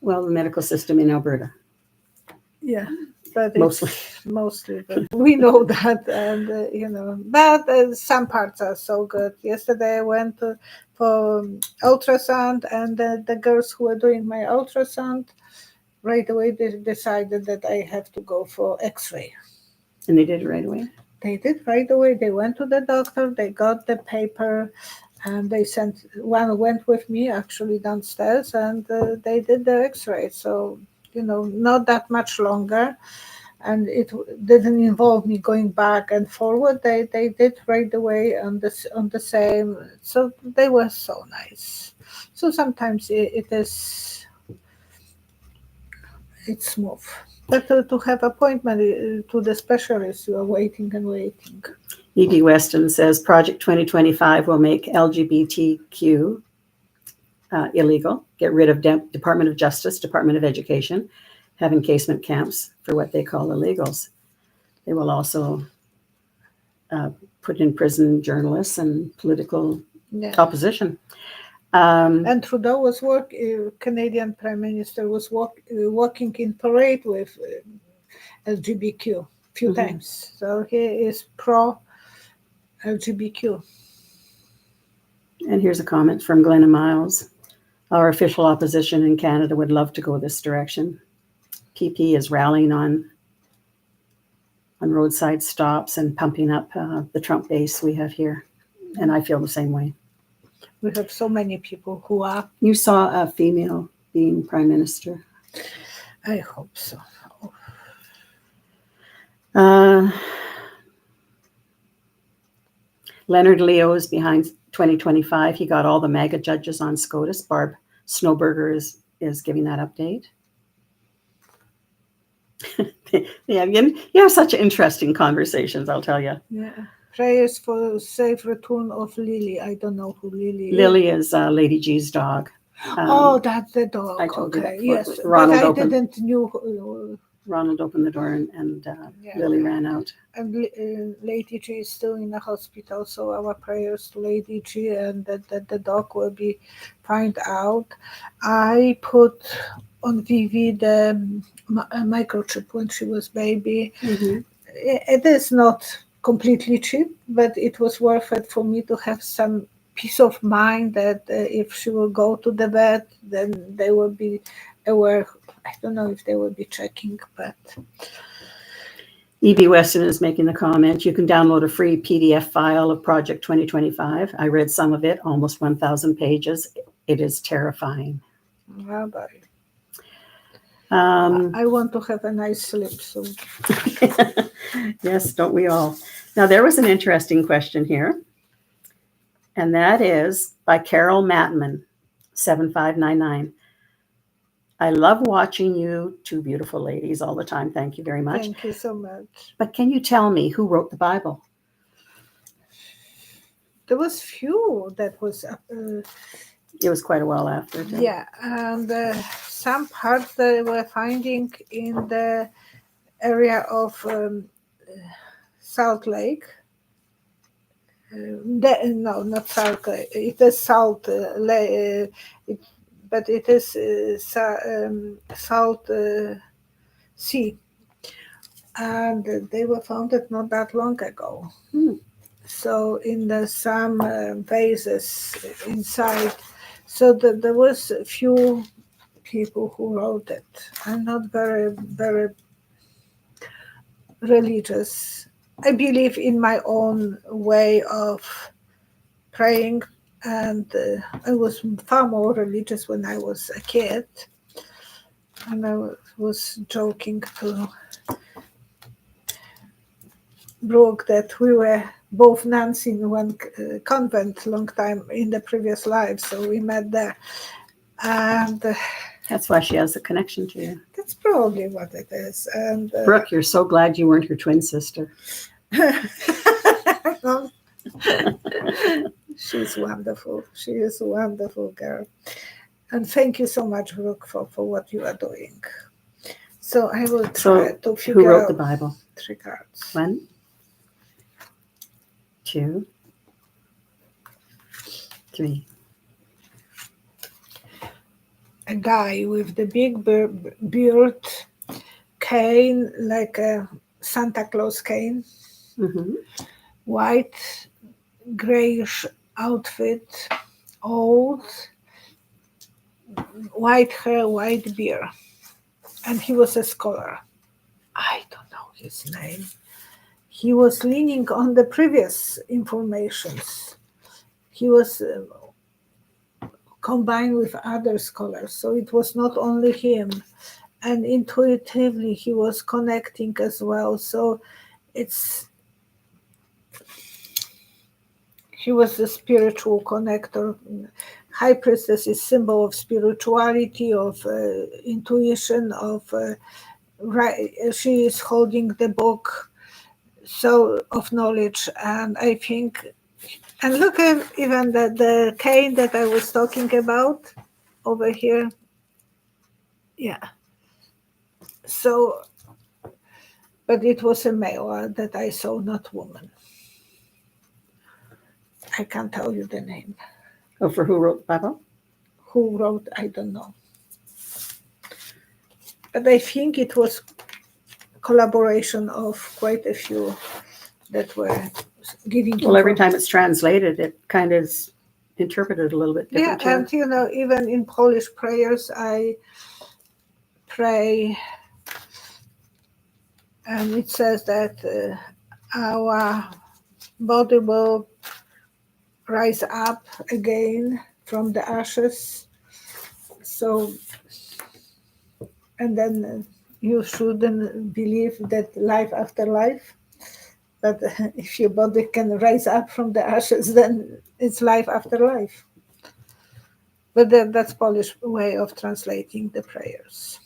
Well, the medical system in Alberta. Yeah, but mostly. But we know that, and but some parts are so good. Yesterday I went for ultrasound, and the girls who were doing my ultrasound right away they decided that I have to go for X-ray. And they did it right away. They did right away. They went to the doctor. They got the paper. And they sent one went with me actually downstairs, and they did the X-ray. So not that much longer, and it didn't involve me going back and forward. They did right away on the same. So they were so nice. So sometimes it's smooth. But to have appointment to the specialist, you are waiting and waiting. E.D. Weston says Project 2025 will make LGBTQ illegal, get rid of Department of Justice, Department of Education, have encasement camps for what they call illegals. They will also put in prison journalists and political opposition. And Trudeau was Canadian Prime Minister was walking in parade with LGBTQ few times. So he is pro LGBTQ. And here's a comment from Glenna Miles. Our official opposition in Canada would love to go this direction. PP is rallying on roadside stops and pumping up the Trump base we have here. And I feel the same way. We have so many people who are. You saw a female being prime minister. I hope so. Leonard Leo is behind 2025. He got all the MAGA judges on SCOTUS. Barb Snowberger is giving that update. Yeah, you have such interesting conversations, I'll tell you. Yeah. Prayers for safe return of Lily. I don't know who Lily is. Lily is Lady G's dog. That's the dog. I told you that. Yes, Ronald but I didn't knew. Ronald opened the door and Lily ran out. And Lady G is still in the hospital, so our prayers to Lady G and that the dog will be found out. I put on Vivi the microchip when she was baby. Mm-hmm. It is not completely cheap, but it was worth it for me to have some peace of mind that if she will go to the vet, then they will be aware. I don't know if they will be checking, but... E.B. Weston is making the comment, you can download a free PDF file of Project 2025. I read some of it, almost 1,000 pages. It is terrifying. I want to have a nice sleep soon. Yes, don't we all? Now, there was an interesting question here, and that is by Carol Matman, 7599. I love watching you two beautiful ladies all the time. Thank you very much. Thank you so much. But can you tell me who wrote the Bible? There was few that was... it was quite a while after. Yeah, and some parts they were finding in the area of Salt Lake. No, not Salt Lake. It is Salt Lake. But it is Salt Sea, and they were founded not that long ago. So in some vases inside, so there was a few people who wrote it. I'm not very, very religious. I believe in my own way of praying And I was far more religious when I was a kid. And I was joking to Brooke that we were both nuns in one convent long time in the previous life, so we met there. And That's why she has a connection to you. that's probably what it is. And Brooke, you're so glad you weren't her twin sister. She's wonderful. She is a wonderful girl. And thank you so much, Brooke, for what you are doing. So I will try to figure out. Who wrote the Bible? 3 cards. 1, 2, 3. A guy with the big beard, cane, like a Santa Claus cane, Mm-hmm. white, grayish outfit, old, white hair, white beard. And he was a scholar. I don't know his name. He was leaning on the previous informations. He was combined with other scholars, so it was not only him. And intuitively, he was connecting as well. So he was a spiritual connector. High priestess is symbol of spirituality, of intuition, of she is holding the book, so of knowledge. And I think, and look at even the cane that I was talking about over here. Yeah. So, but it was a male that I saw, not woman. I can't tell you the name. Oh, for who wrote the Bible? Who wrote, I don't know. But I think it was collaboration of quite a few that were giving. Well, every time it's translated, it kind of is interpreted a little bit different. Yeah, and even in Polish prayers, I pray, and it says that our body will rise up again from the ashes. So, and then you shouldn't believe that life after life. But if your body can rise up from the ashes, then it's life after life. But that's Polish way of translating the prayers.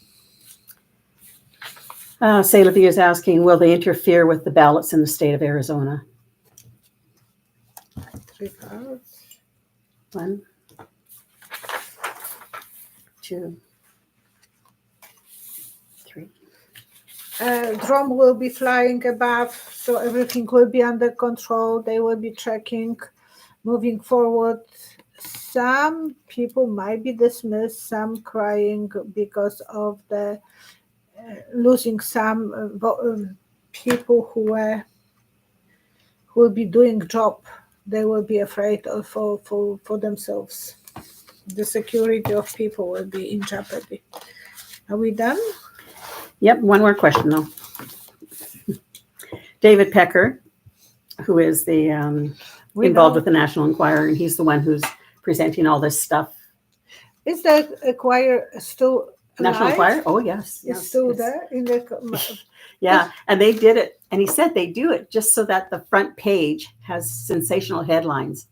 Sylvia is asking, will they interfere with the ballots in the state of Arizona? 3 cards. 1, 2, 3. Drone will be flying above, so everything will be under control. They will be checking, moving forward. Some people might be dismissed, some crying because of the losing some people who will be doing job. They will be afraid of for themselves. The security of people will be in jeopardy. Are we done? Yep, one more question though. David Pecker, who is the involved with the National Enquirer, and he's the one who's presenting all this stuff. Is the Enquirer still alive? National Enquirer? Oh, yes. It's still there in the. Yeah, and they did it, and he said they do it just so that the front page has sensational headlines,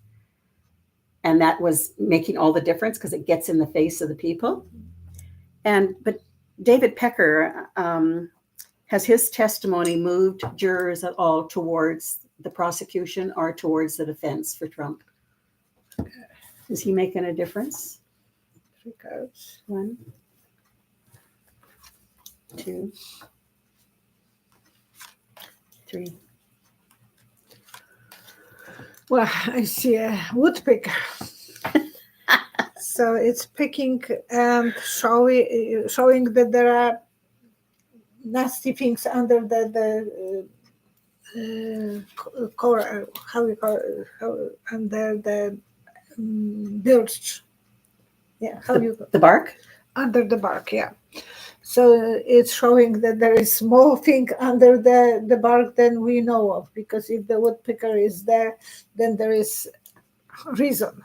and that was making all the difference because it gets in the face of the people. But David Pecker, has his testimony moved jurors at all towards the prosecution or towards the defense for Trump? Is he making a difference? 3 cards. 1, 2, 3. Well, I see a woodpecker. So it's picking and showing that there are nasty things under the core, how we call it, under the birch. Yeah, The bark? Under the bark, yeah. So it's showing that there is more thing under the bark than we know of, because if the woodpecker is there, then there is reason.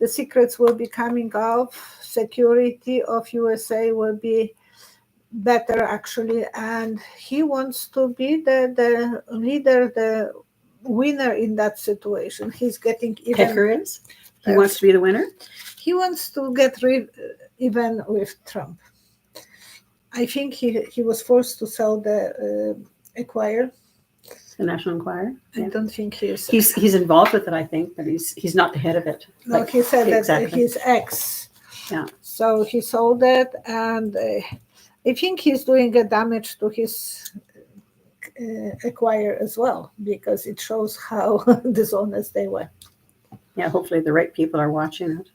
the secrets will be coming out, security of USA will be better actually, and he wants to be the leader, the winner in that situation. He's getting even. Pecker is? He wants to be the winner? He wants to get even with Trump. I think he was forced to sell the Enquirer. The National Enquirer? I don't think he's involved with it, I think, but he's not the head of it. No, he said that his ex. Yeah. So he sold it, and I think he's doing a damage to his Enquirer as well, because it shows how dishonest they were. Yeah, hopefully the right people are watching it.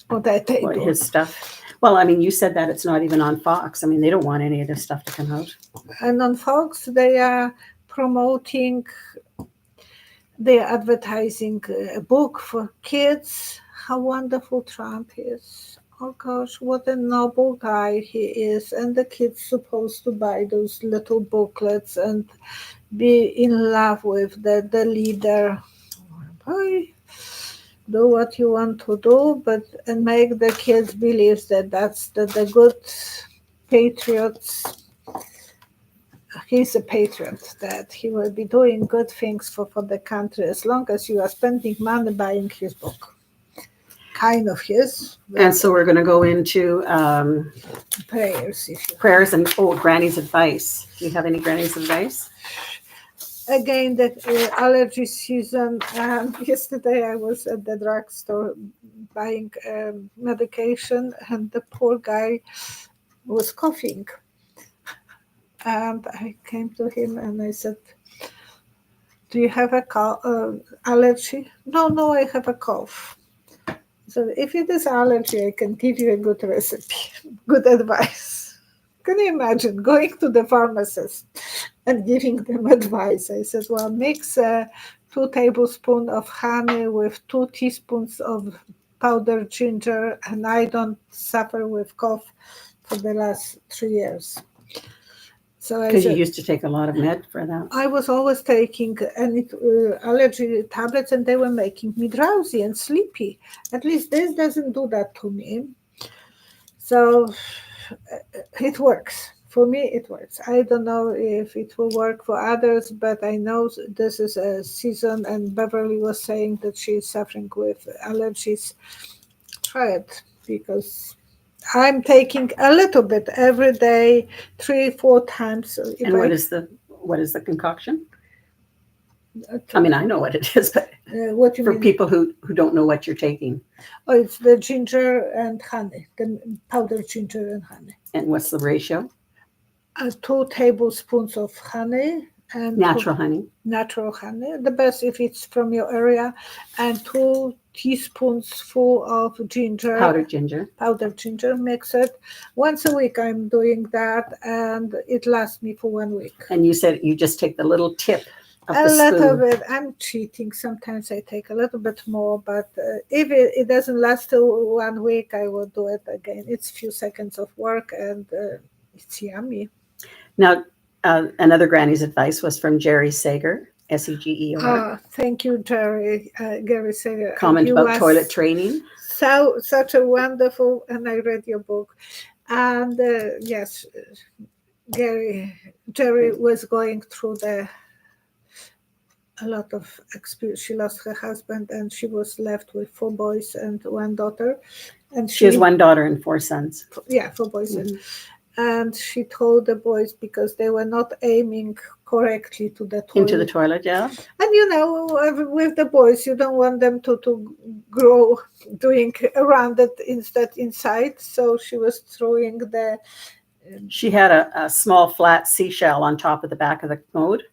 What his stuff. Well, I mean, you said that it's not even on Fox. I mean, they don't want any of this stuff to come out. And on Fox, they are promoting, they are advertising a book for kids, how wonderful Trump is. Oh gosh, what a noble guy he is. And the kids supposed to buy those little booklets and be in love with the leader. Boy, do what you want to do, and make the kids believe that that's the good patriots. He's a patriot, that he will be doing good things for the country as long as you are spending money buying his book. Kind of his. And so we're going to go into prayers. Prayers and Granny's advice. Do you have any Granny's advice? Again, the allergy season. Yesterday I was at the drugstore buying medication, and the poor guy was coughing. And I came to him and I said, "Do you have a allergy?" No, I have a cough. So if it is allergy, I can give you a good recipe, good advice. Can you imagine going to the pharmacist and giving them advice? I said, well, mix 2 tablespoons of honey with 2 teaspoons of powdered ginger, and I don't suffer with cough for the last 3 years. So because you used to take a lot of med for that. I was always taking allergy tablets, and they were making me drowsy and sleepy. At least this doesn't do that to me. So it works. For me, it works. I don't know if it will work for others, but I know this is a season, and Beverly was saying that she's suffering with allergies. Try it, because I'm taking a little bit every day, 3-4 times. And what is the concoction? I mean, I know what it is, but what you for mean? People who don't know what you're taking. Oh, it's the ginger and honey, the powdered ginger and honey. And what's the ratio? 2 tablespoons of honey. And natural honey. Natural honey, the best if it's from your area, and 2 teaspoons full of ginger. Powdered ginger, mix it. Once a week I'm doing that, and it lasts me for 1 week. And you said you just take the little tip of a the spoon. Little bit. I'm cheating. Sometimes I take a little bit more, but if it doesn't last till 1 week, I will do it again. It's a few seconds of work, and it's yummy. Now, another Granny's advice was from Jerry Sager, Seger. Thank you, Jerry. Gary Sager. Comment about toilet training. Such a wonderful, and I read your book. And yes, Jerry was going through a lot of experience. She lost her husband, and she was left with 4 boys and 1 daughter. And she has 1 daughter and 4 sons. Yeah, 4 boys. Mm-hmm. And she told the boys, because they were not aiming correctly to the toilet. Into the toilet, yeah. And with the boys, you don't want them to grow doing around it instead inside. So she was throwing the. She had a small flat seashell on top of the back of the commode,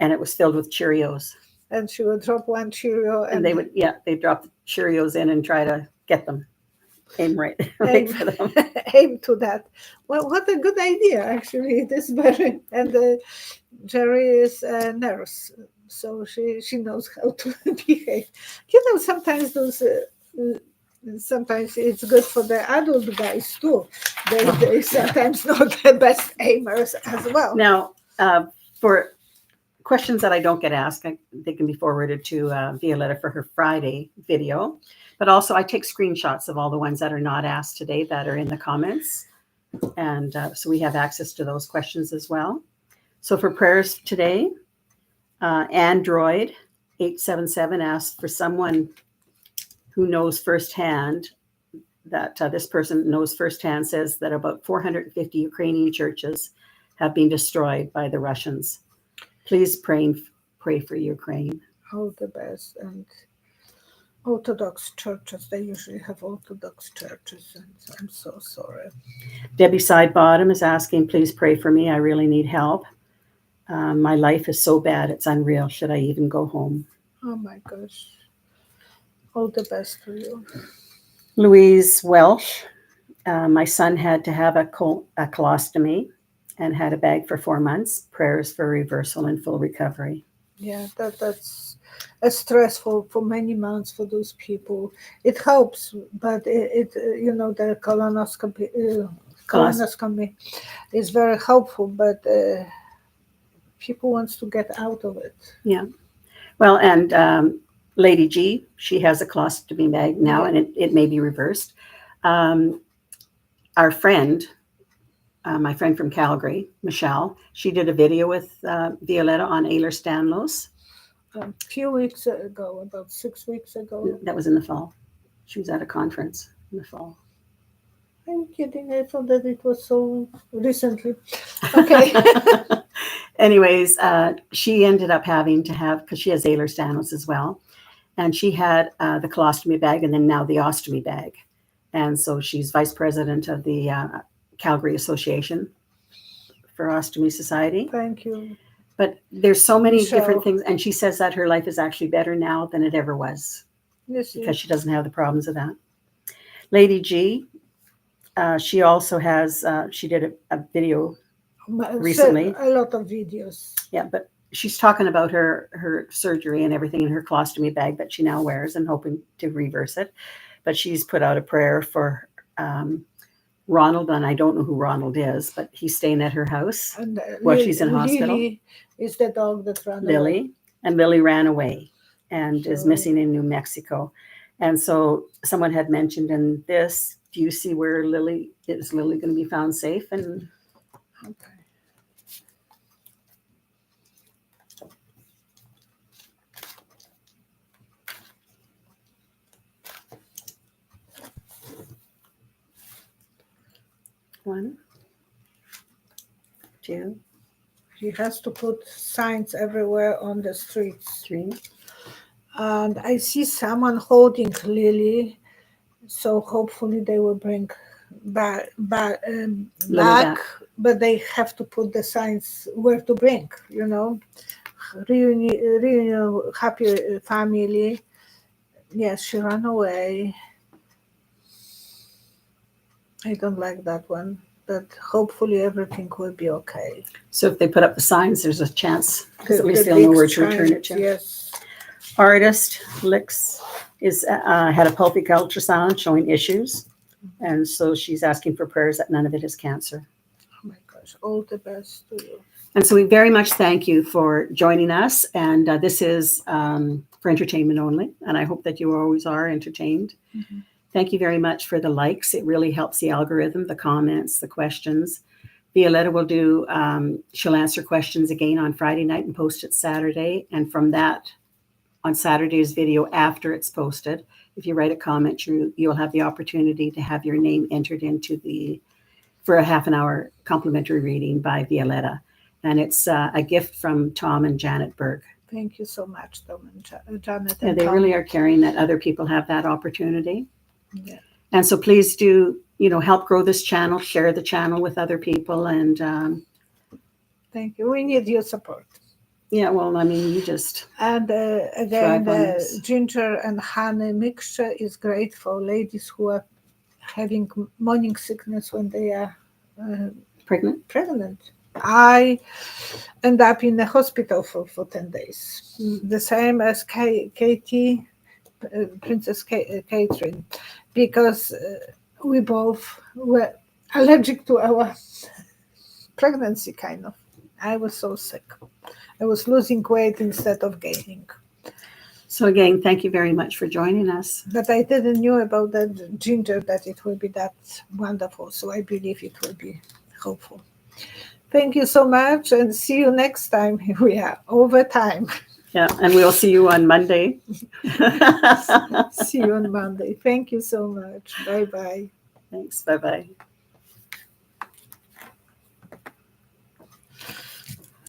and it was filled with Cheerios. And she would drop 1 Cheerio. And they'd drop the Cheerios in and try to get them. Aim right for them. Aim to that. Well, what a good idea, actually. It is very. And Jerry is a nurse, so she knows how to behave. Sometimes those. Sometimes it's good for the adult guys too. They sometimes not the best aimers as well. Now, for questions that I don't get asked, they can be forwarded to Violetta for her Friday video. But also, I take screenshots of all the ones that are not asked today that are in the comments. And so we have access to those questions as well. So for prayers today, Android 877 asked for someone who knows firsthand that this person knows firsthand, says that about 450 Ukrainian churches have been destroyed by the Russians. Please pray for Ukraine. All the best. And Orthodox churches, they usually have Orthodox churches, and I'm so sorry. Debbie Sidebottom is asking, please pray for me. I really need help. My life is so bad, it's unreal. Should I even go home? Oh my gosh. All the best to you. Louise Welsh, my son had to have a colostomy and had a bag for 4 months. Prayers for reversal and full recovery. Yeah, that's stressful for many months for those people. It helps, but it the colonoscopy is very helpful, but people wants to get out of it. Yeah. Well, and Lady G, she has a colostomy bag now, and it may be reversed. Our friend, my friend from Calgary, Michelle, she did a video with Violetta on Ehlers-Danlos. A few weeks ago, about 6 weeks ago. That was in the fall. She was at a conference in the fall. I'm kidding. I thought that it was so recently. Okay. Anyways, she ended up having to have, because she has Ehlers-Danlos as well, and she had the colostomy bag and then now the ostomy bag. And so she's vice president of the Calgary Association for Ostomy Society. Thank you. But there's so many Michelle. different things. And she says that her life is actually better now than it ever was. Yes, because she doesn't have the problems of that. Lady G, she also has, she did a video recently. A lot of videos. Yeah, but she's talking about her surgery and everything in her colostomy bag that she now wears and hoping to reverse it. But she's put out a prayer for Ronald, and I don't know who Ronald is, but he's staying at her house And while she's in hospital. Lily is the dog that ran Lily, away. and Lily ran away and is So- missing in New Mexico. And so someone had mentioned in this, do you see where Lily is going to be found safe? And Okay. one, two, He has to put signs everywhere on the streets. three. And I see someone holding Lily, so hopefully they will bring back, back. but they have to put the signs where to bring, reunion, happy family. Yes, she ran away. I don't like that one, but hopefully everything will be okay. So if they put up the signs, there's a chance, because at least The they'll know big where to return it signs, to. Yes. Artist Licks is had a pelvic ultrasound showing issues, and so she's asking for prayers that none of it is cancer. Oh my gosh, all the best to you. And so we very much thank you for joining us, and this is for entertainment only, and I hope that you always are entertained. Mhm. Thank you very much for the likes. It really helps the algorithm, the comments, the questions. Violetta will do, she'll answer questions again on Friday night and post it Saturday. And from that, on Saturday's video after it's posted, if you write a comment, you'll have the opportunity to have your name entered into for a half an hour complimentary reading by Violetta. And it's a gift from Tom and Janet Berg. Thank you so much, Tom and Janet. Yeah, And they Tom. really are caring that other people have that opportunity. Yeah. And so please do, help grow this channel, share the channel with other people. And Thank you. We need your support. yeah, well, I mean, you just, And Thrive again, on the this. ginger and honey mixture is great for ladies who are having morning sickness when they are pregnant. I end up in the hospital for 10 days. The same as Katie, Princess Catherine, because we both were allergic to our pregnancy, kind of. I was so sick. I was losing weight instead of gaining. So again, thank you very much for joining us. But I didn't know about that ginger, that it will be that wonderful. So I believe it will be helpful. Thank you so much, and see you next time. We are over time. Yeah, and we'll see you on Monday. See you on Monday. Thank you so much. Bye-bye. Thanks. Bye-bye.